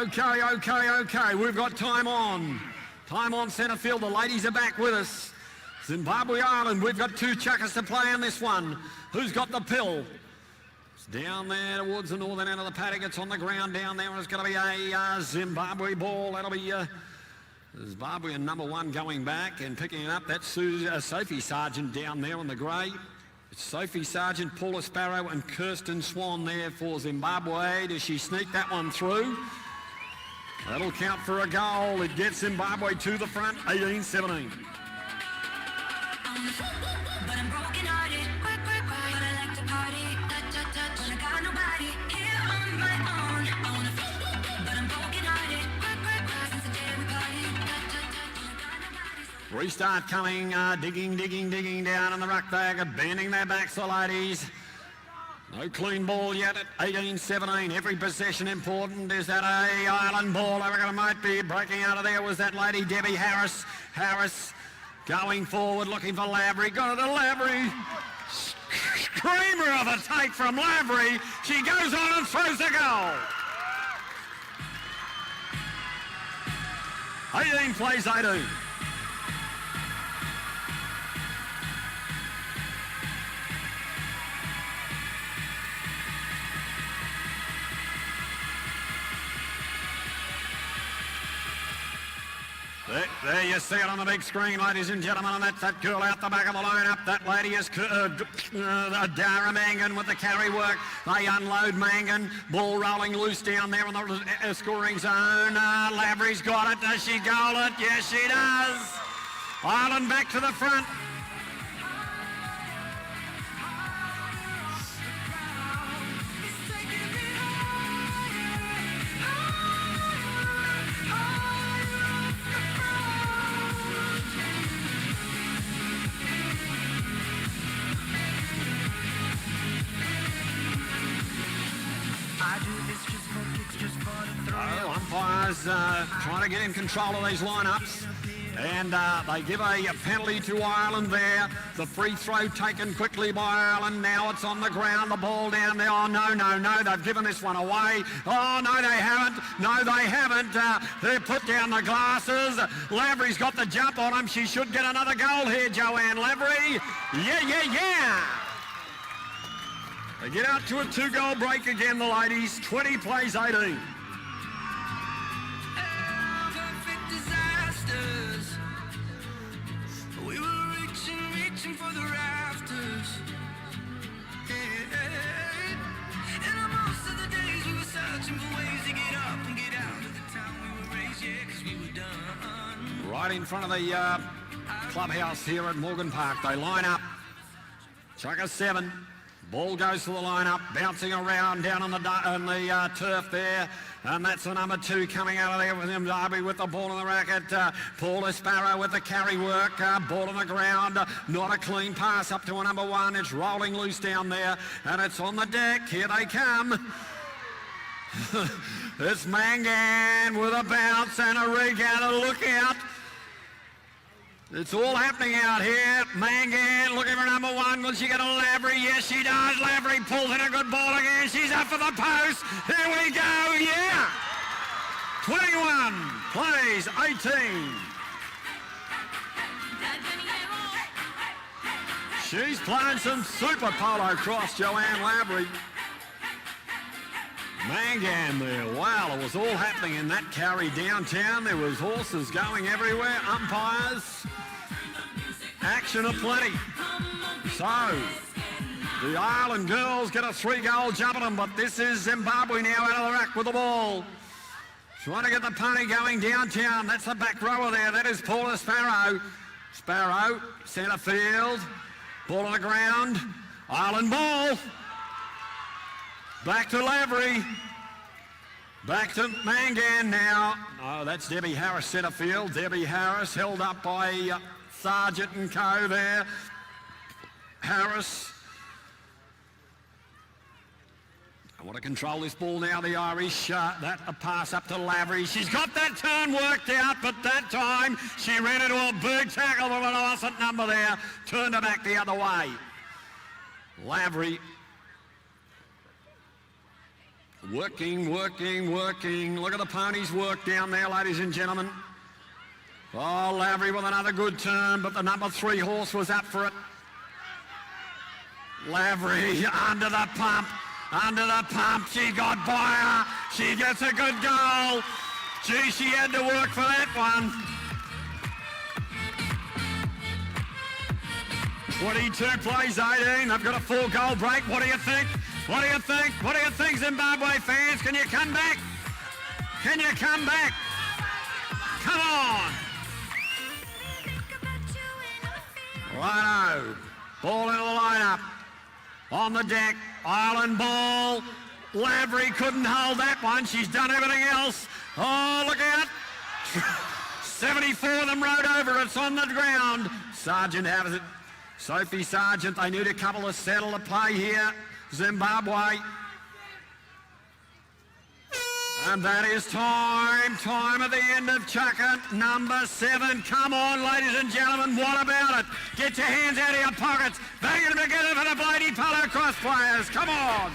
Okay. We've got time on. Time on centre field. The ladies are back with us. Zimbabwe, Ireland. We've got 2 chuckers to play on this one. Who's got the pill? It's down there towards the northern end of the paddock. It's on the ground down there, and it's going to be a Zimbabwe ball. That'll be Zimbabwe number 1 going back and picking it up. That's Sophie Sargent down there on the grey. It's Sophie Sargent, Paula Sparrow and Kirsten Swan there for Zimbabwe. Does she sneak that one through? That'll count for a goal. It gets Zimbabwe to the front, 18-17. But I'm broken hearted. Cry. But I like to party. Touch. But I got nobody here on my own. I wanna but I'm broken hearted. Cry. Since the day we party. Touch. Restart coming, digging down in the ruck bag, bending their backs, the ladies. No clean ball yet at 18-17. Every possession important. Is that a Ireland ball? I reckon it might be. Breaking out of there was that lady, Debbie Harris. Harris going forward, looking for Lavery. Got it to Lavery. Screamer of a take from Lavery. She goes on and throws the goal. 18 plays 18. There you see it on the big screen, ladies and gentlemen, and that's that girl out the back of the line-up. That lady is Dara Mangan with the carry work. They unload Mangan. Ball rolling loose down there in the scoring zone. Lavery's got it. Does she goal it? Yes, she does. Ireland back to the front. Umpires trying to get in control of these lineups, and they give a penalty to Ireland there. The free throw taken quickly by Ireland. Now it's on the ground, the ball down there. Oh, no, they've given this one away. Oh, no, they haven't. No, they haven't. They've put down the glasses. Lavery's got the jump on him. She should get another goal here, Joanne Lavery. Yeah. They get out to a 2-goal break again, the ladies. 20 plays 18. Perfect disasters. We were reaching for the rafters. And most of the days we were searching for ways to get up and get out of the town we were raised, yeah, 'cause we were done. Right in front of the clubhouse here at Morgan Park. They line up. Chuck a 7. Ball goes to the line-up, bouncing around down on the turf there. And that's the number 2 coming out of there with Zimbabwe with the ball in the racket. Paula Sparrow with the carry work. Ball on the ground. Not a clean pass up to a number 1. It's rolling loose down there. And it's on the deck. Here they come. It's Mangan with a bounce and a rig out, a look out. It's all happening out here. Mangan looking for number 1. Will she get a Lavery? Yes, she does. Lavery pulls in a good ball again. She's up for the post. Here we go. Yeah. 21 plays 18. She's playing some super Polocrosse, Joanne Lavery. Mangan there. Wow, it was all happening in that carry downtown. There was horses going everywhere. Umpires. Action aplenty. So, the Ireland girls get a 3-goal jump at them, but this is Zimbabwe now out of the rack with the ball. Trying to get the pony going downtown. That's the back rower there. That is Paula Sparrow. Sparrow, centre field. Ball on the ground. Ireland ball. Back to Lavery. Back to Mangan now. Oh, that's Debbie Harris, centre field. Debbie Harris held up by Sargent and co there. Harris. I want to control this ball now, the Irish. That a pass up to Lavery. She's got that turn worked out, but that time she ran into a big tackle with an opposite number there. Turned her back the other way. Lavery. Working. Look at the ponies work down there, ladies and gentlemen. Oh, Lavery with another good turn, but the number 3 horse was up for it. Lavery under the pump. She got by her. She gets a good goal. Gee, she had to work for that one. 22 plays 18. They've got a 4-goal break. What do you think? What do you think, Zimbabwe fans? Can you come back? Come on. Righto. Ball into the lineup. On the deck. Ireland ball. Lavery couldn't hold that one. She's done everything else. Oh, look out. 74 of them rode over. It's on the ground. Sargent has it. Sophie Sargent. They need a couple to settle the play here. Zimbabwe. And that is time at the end of Chucker, number 7. Come on, ladies and gentlemen, what about it? Get your hands out of your pockets. Bang it together for the Bloody Polocrosse players. Come on.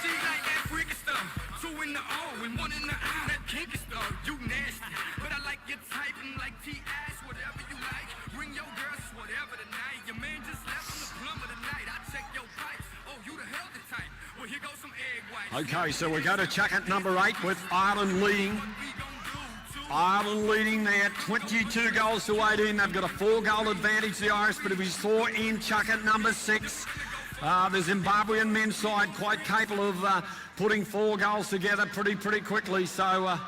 She's like that freaky stuff. 2 in the O and 1 in the I. That kinky stuff, you nasty. But I like your type and like T-ass, whatever you like. Bring your girls, whatever tonight. Your man just left from the plum of the night. I check your pipes. Oh, you the healthy type. Well, here goes some egg Okay, so we go to chuck at number 8 with Ireland leading. Ireland leading there, 22 goals to 18. They've got a 4-goal advantage, the Irish, but if we saw in chuck at number 6, the Zimbabwean men's side quite capable of putting 4 goals together pretty quickly. So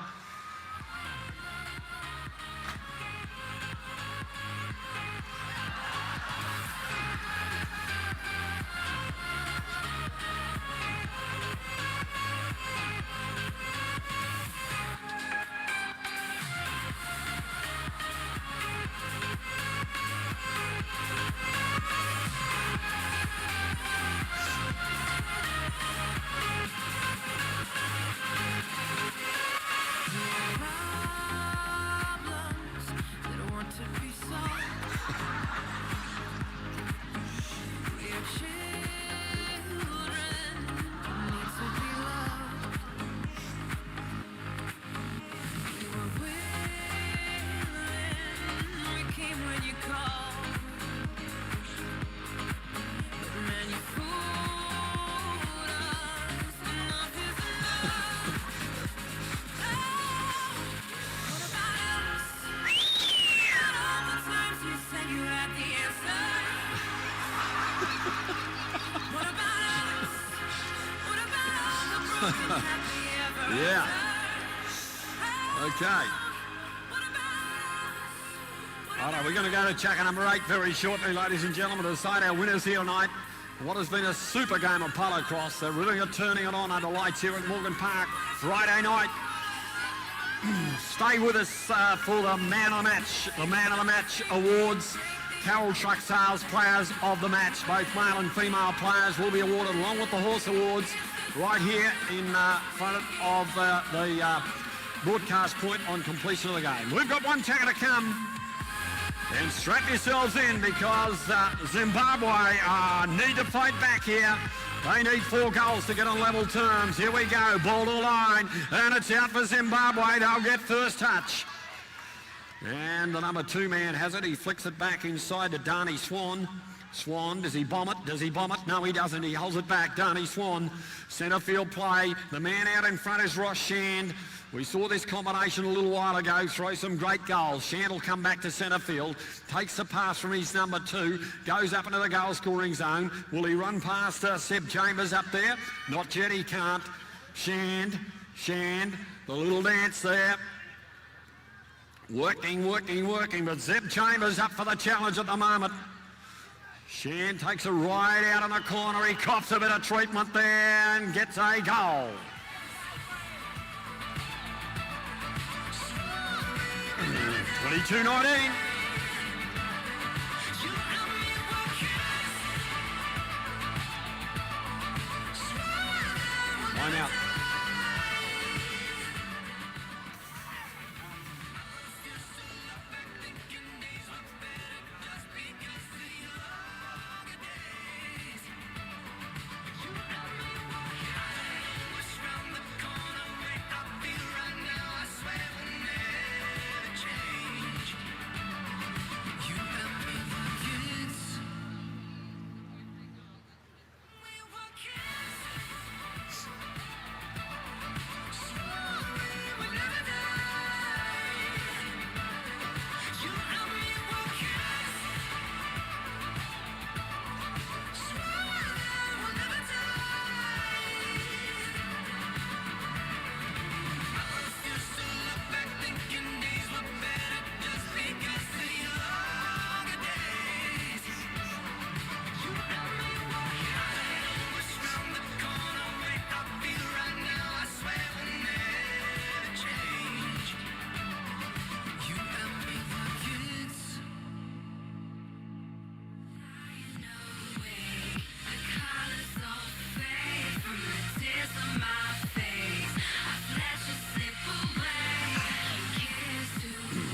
yeah. Okay. All right, we're going to go to chucker number 8 very shortly, ladies and gentlemen, to decide our winners here tonight. What has been a super game of Polocrosse. They're really turning it on under lights here at Morgan Park Friday night. Stay with us for the Man of the Match awards. Carroll Truck Sales Players of the Match, both male and female players, will be awarded along with the Horse Awards right here in front of the broadcast point on completion of the game. We've got one checker to come. And strap yourselves in because Zimbabwe need to fight back here. They need 4 goals to get on level terms. Here we go, ball to the line, and it's out for Zimbabwe. They'll get first touch. And the number 2 man has it. He flicks it back inside to Darnie Swan. Swan, does he bomb it? Does he bomb it? No, he doesn't. He holds it back. Darnie Swan, centre field play. The man out in front is Ross Shand. We saw this combination a little while ago throw some great goals. Shand will come back to centre field, takes the pass from his number 2, goes up into the goal scoring zone. Will he run past Seb Chambers up there? Not yet, he can't. Shand, the little dance there. Working, but Zeb Chambers up for the challenge at the moment. Shand takes a ride out in the corner. He coughs a bit of treatment there and gets a goal. 22-19. Line out.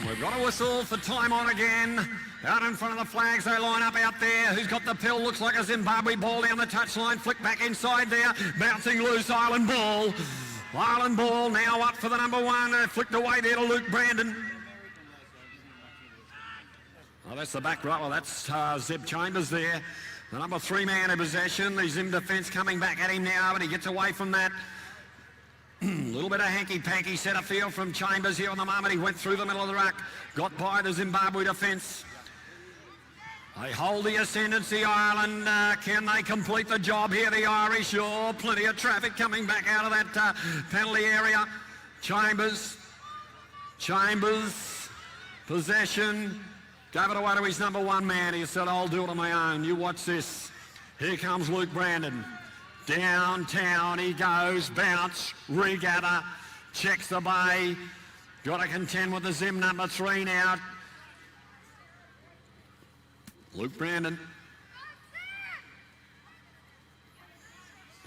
We've got a whistle for time on again. Out in front of the flags, they line up out there. Who's got the pill? Looks like a Zimbabwe ball down the touchline. Flick back inside there. Bouncing loose, Ireland ball. Ireland ball now up for the number 1. Flicked away there to Luke Brandon. Oh, that's the back row. Well, that's Zeb Chambers there. The number 3 man in possession. The Zim defence coming back at him now, but he gets away from that. Little bit of hanky-panky centre field from Chambers here on the moment. He went through the middle of the ruck, got by the Zimbabwe defence. They hold the ascendancy, Ireland. Can they complete the job here, the Irish? Oh, plenty of traffic coming back out of that penalty area. Chambers, possession. Gave it away to his number one man. He said, I'll do it on my own. You watch this. Here comes Luke Brandon. Downtown he goes. Bounce, regather, checks the bay. Got to contend with the Zim number 3 now. Luke Brandon.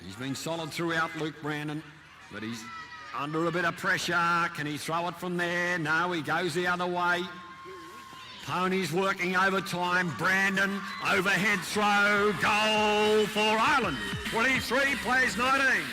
He's been solid throughout, Luke Brandon, but he's under a bit of pressure. Can he throw it from there? No, he goes the other way. Pony's working overtime. Brandon, overhead throw, goal for Ireland. 23 plays 19.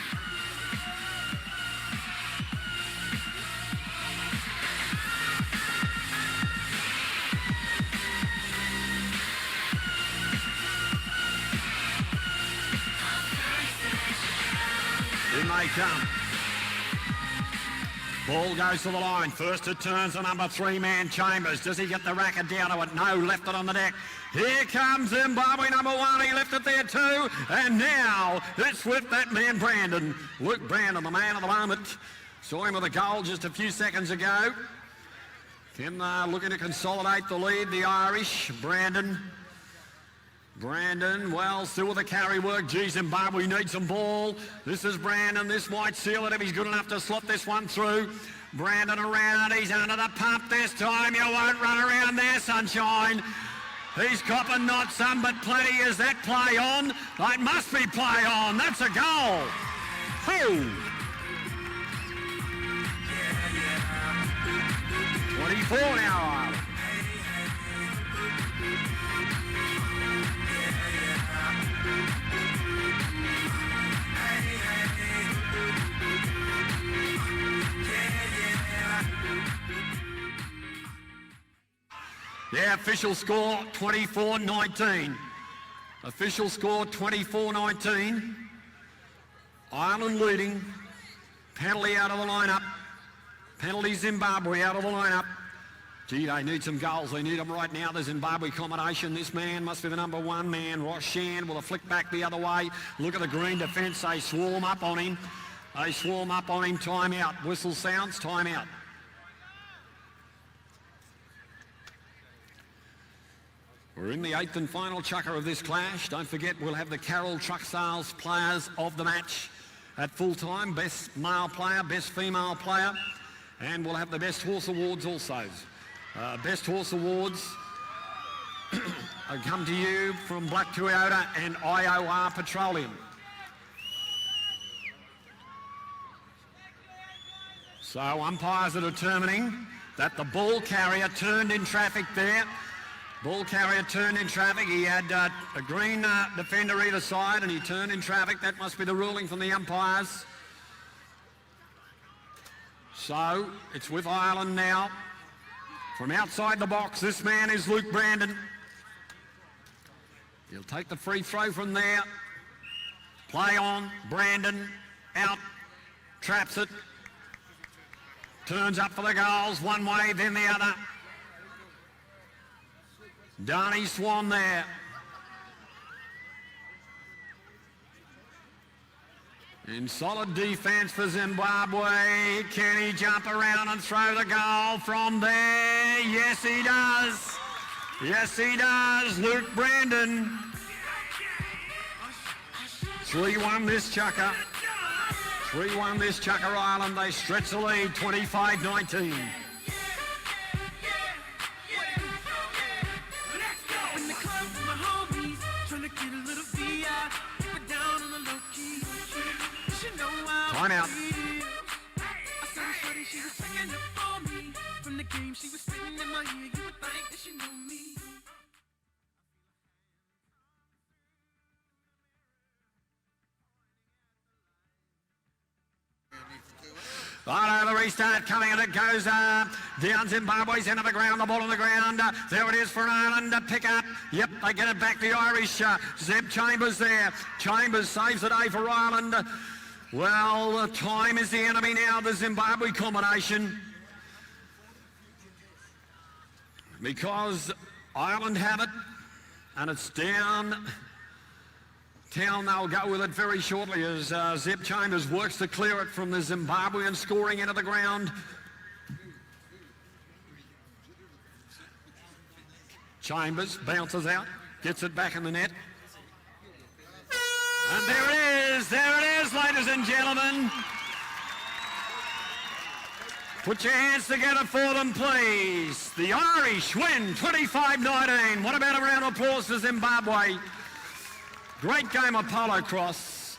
In they come. Ball goes to the line. First it turns the number 3 man, Chambers. Does he get the racket down to it? No, left it on the deck. Here comes Zimbabwe number 1. He left it there too. And now it's with that man, Brandon. Luke Brandon, the man of the moment. Saw him with a goal just a few seconds ago. Him looking to consolidate the lead, the Irish. Brandon, well, still with the carry work. Gee, Zimbabwe needs some ball. This is Brandon. This might seal it if he's good enough to slot this one through. Brandon around. He's under the pump this time. You won't run around there, sunshine. He's copping not some, but plenty. Is that play on? It must be play on. That's a goal. Whoo! 24 now, Ireland. The official score 24-19. Official score 24-19. Ireland leading. Penalty out of the lineup. Penalty Zimbabwe out of the lineup. Gee, they need some goals. They need them right now. The Zimbabwe combination. This man must be the number 1 man. Roshan will flick back the other way. Look at the green defence. They swarm up on him. Time out. Whistle sounds. Time out. We're in the 8th and final chukker of this clash. Don't forget, we'll have the Carroll Truck Sales players of the match at full time. Best male player, best female player, and we'll have the best horse awards also. Best horse awards come to you from Black Toyota and IOR Petroleum. So umpires are determining that the ball carrier turned in traffic there. Ball carrier turned in traffic. He had a green defender either side and he turned in traffic. That must be the ruling from the umpires. So it's with Ireland now. From outside the box, this man is Luke Brandon. He'll take the free throw from there. Play on. Brandon out. Traps it. Turns up for the goals. One way, then the other. Darnie Swan there. In solid defence for Zimbabwe. Can he jump around and throw the goal from there? Yes, he does. Yes, he does. Luke Brandon. 3-1 this chukker. 3-1 this chukker, Ireland. They stretch the lead, 25-19. Time out. Right, the restart coming and it goes down Zimbabwe's end of the ground, the ball on the ground. There it is for Ireland to pick up. Yep, they get it back, the Irish. Zeb Chambers there. Chambers saves the day for Ireland. Well, the time is the enemy now, the Zimbabwe combination. Because Ireland have it, and it's down. Town, they'll go with it very shortly as Zip Chambers works to clear it from the Zimbabwean scoring into the ground. Chambers bounces out, gets it back in the net. And there it is, ladies and gentlemen. Put your hands together for them, please. The Irish win 25-19. What about a round of applause for Zimbabwe? Great game of Polocrosse.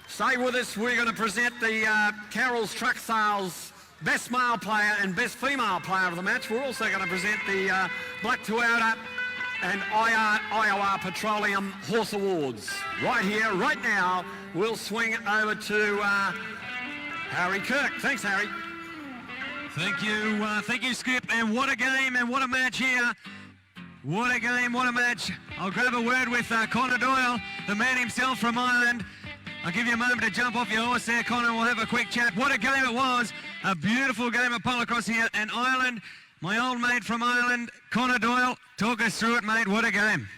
Stay with us. We're going to present the Carroll's Truck Sales Best Male Player and Best Female Player of the match. We're also going to present the Black Toyota and IOR Petroleum Horse Awards. Right here, right now, we'll swing over to Harry Kirk. Thanks, Harry. Thank you, Skip, and what a game and what a match here. What a game, what a match. I'll grab a word with Connor Doyle, the man himself from Ireland. I'll give you a moment to jump off your horse there, Connor, and we'll have a quick chat. What a game it was. A beautiful game of Polocrosse here, and Ireland, my old mate from Ireland, Connor Doyle, talk us through it, mate. What a game.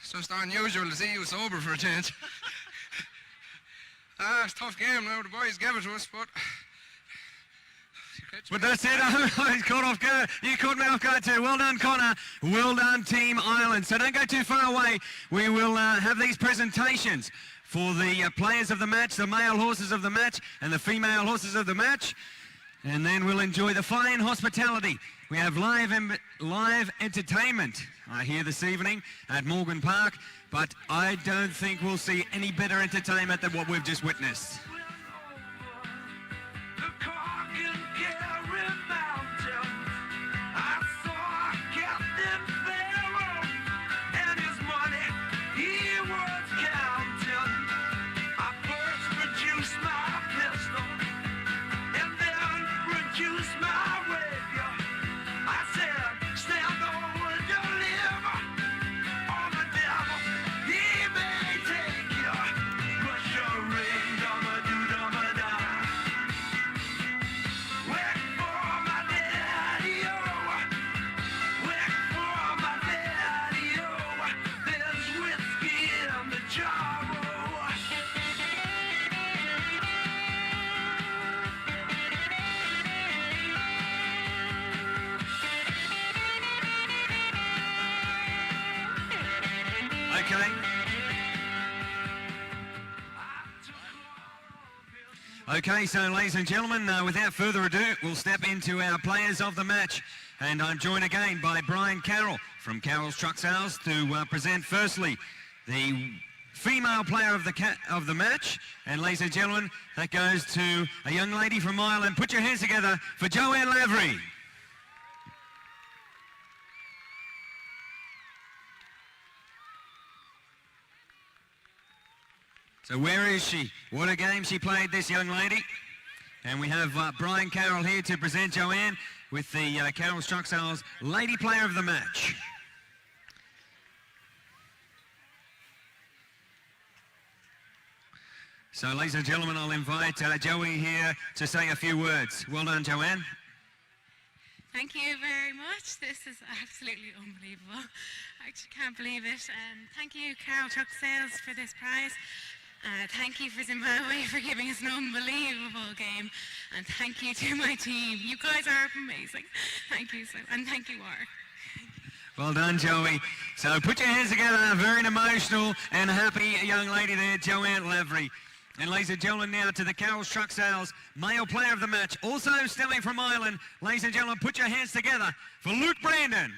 It's just unusual to see you sober for a change. It's a tough game now, the boys gave it to us, but that's it. He's caught off guard. You caught me off guard too. Well done, Connor. Well done, Team Ireland. So don't go too far away. We will have these presentations for the players of the match, the male horses of the match and the female horses of the match. And then we'll enjoy the fine hospitality. We have live entertainment here this evening at Morgan Park, but I don't think we'll see any better entertainment than what we've just witnessed. Okay, so ladies and gentlemen, without further ado, we'll step into our players of the match. And I'm joined again by Brian Carroll from Carroll's Truck Sales to present firstly the female player of the match. And ladies and gentlemen, that goes to a young lady from Ireland. Put your hands together for Joanne Lavery. So where is she? What a game she played, this young lady. And we have Brian Carroll here to present Joanne with the Carroll's Truck Sales Lady Player of the Match. So ladies and gentlemen, I'll invite Joey here to say a few words. Well done, Joanne. Thank you very much. This is absolutely unbelievable. I actually can't believe it. Thank you, Carroll Truck Sales, for this prize. Thank you for Zimbabwe for giving us an unbelievable game, and thank you to my team. You guys are amazing. Thank you and thank you, War. Well done, Joey. So put your hands together. A very emotional and happy young lady there, Joanne Lavery. And ladies and gentlemen, now to the Carroll's Truck Sales Male Player of the Match, also stemming from Ireland. Ladies and gentlemen, put your hands together for Luke Brandon.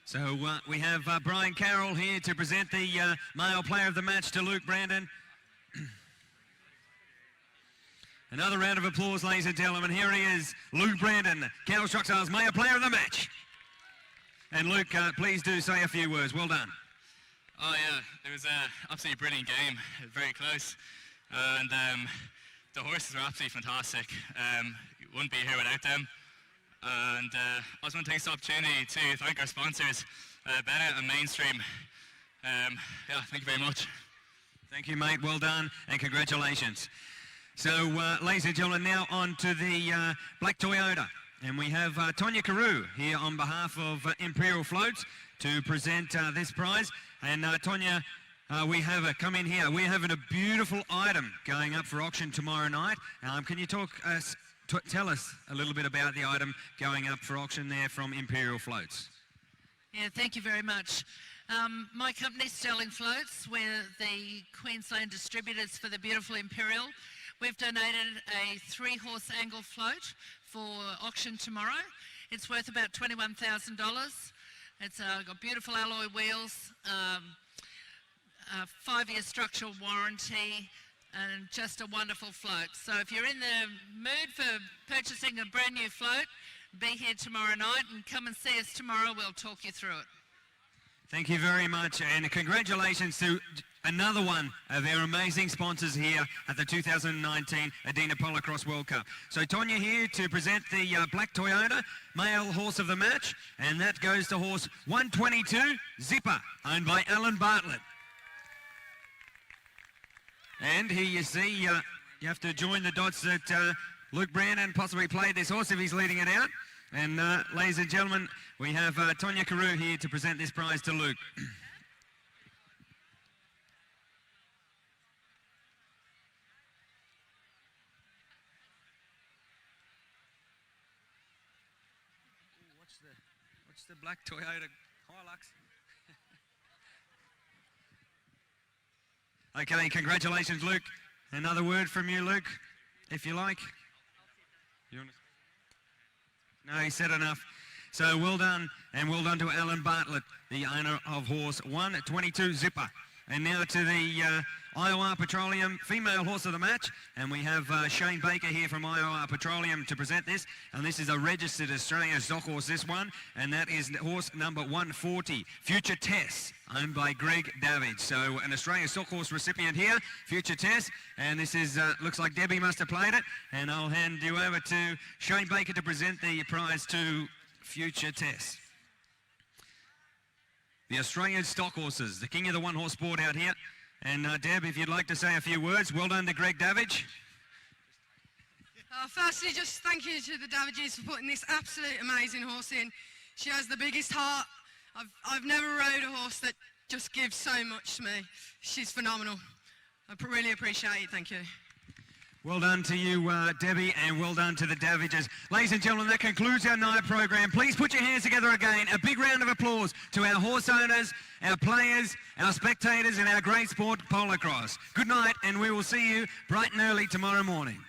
So we have Brian Carroll here to present the male player of the match to Luke Brandon. Another round of applause, ladies and gentlemen. Here he is, Luke Brandon, Carroll's Truck Sales male player of the match. And Luke, please do say a few words. Well done. Oh yeah, it was an absolutely brilliant game. Very close. And the horses were absolutely fantastic. You wouldn't be here without them. And I just want to take this opportunity to thank our sponsors, Bennett and Mainstream. Yeah, thank you very much. Thank you, mate. Well done and congratulations. So, ladies and gentlemen, now on to the Black Toyota. And we have Tonya Carew here on behalf of Imperial Floats to present this prize. And Tonya, we have come in here. We're having a beautiful item going up for auction tomorrow night. Can you tell us a little bit about the item going up for auction there from Imperial Floats? Yeah, thank you very much. My company, Sterling Floats, we're the Queensland distributors for the beautiful Imperial. We've donated a 3-horse angle float for auction tomorrow. It's worth about $21,000. It's got beautiful alloy wheels, 5-year structural warranty, and just a wonderful float. So if you're in the mood for purchasing a brand new float, be here tomorrow night and come and see us tomorrow. We'll talk you through it. Thank you very much, and congratulations to another one of our amazing sponsors here at the 2019 Adina Polocrosse World Cup. So Tonya here to present the Black Toyota male horse of the match, and that goes to horse 122 Zipper, owned by Alan Bartlett. And here you see, you have to join the dots that Luke Brandon possibly played this horse if he's leading it out. And ladies and gentlemen, we have Tonya Carew here to present this prize to Luke. What's the Black Toyota Hilux? Okay, congratulations, Luke. Another word from you, Luke, if you like. No, he said enough. So well done, and well done to Alan Bartlett, the owner of horse 122 Zipper. And now to the IOR Petroleum female horse of the match, and we have Shane Baker here from IOR Petroleum to present this, and this is a registered Australian stock horse, this one, and that is horse number 140, Future Tess, owned by Greg Davidge. So an Australian stock horse recipient here, Future Tess, and this is, looks like Debbie must have played it, and I'll hand you over to Shane Baker to present the prize to Future Tess. The Australian stock horses, the king of the one-horse sport out here. And Deb, if you'd like to say a few words, well done to Greg Davidge. Firstly, just thank you to the Davidges for putting this absolute amazing horse in. She has the biggest heart. I've never rode a horse that just gives so much to me. She's phenomenal. I really appreciate it. Thank you. Well done to you, Debbie, and well done to the Davidges. Ladies and gentlemen, that concludes our night program. Please put your hands together again. A big round of applause to our horse owners, our players, our spectators, and our great sport, Polocrosse. Good night, and we will see you bright and early tomorrow morning.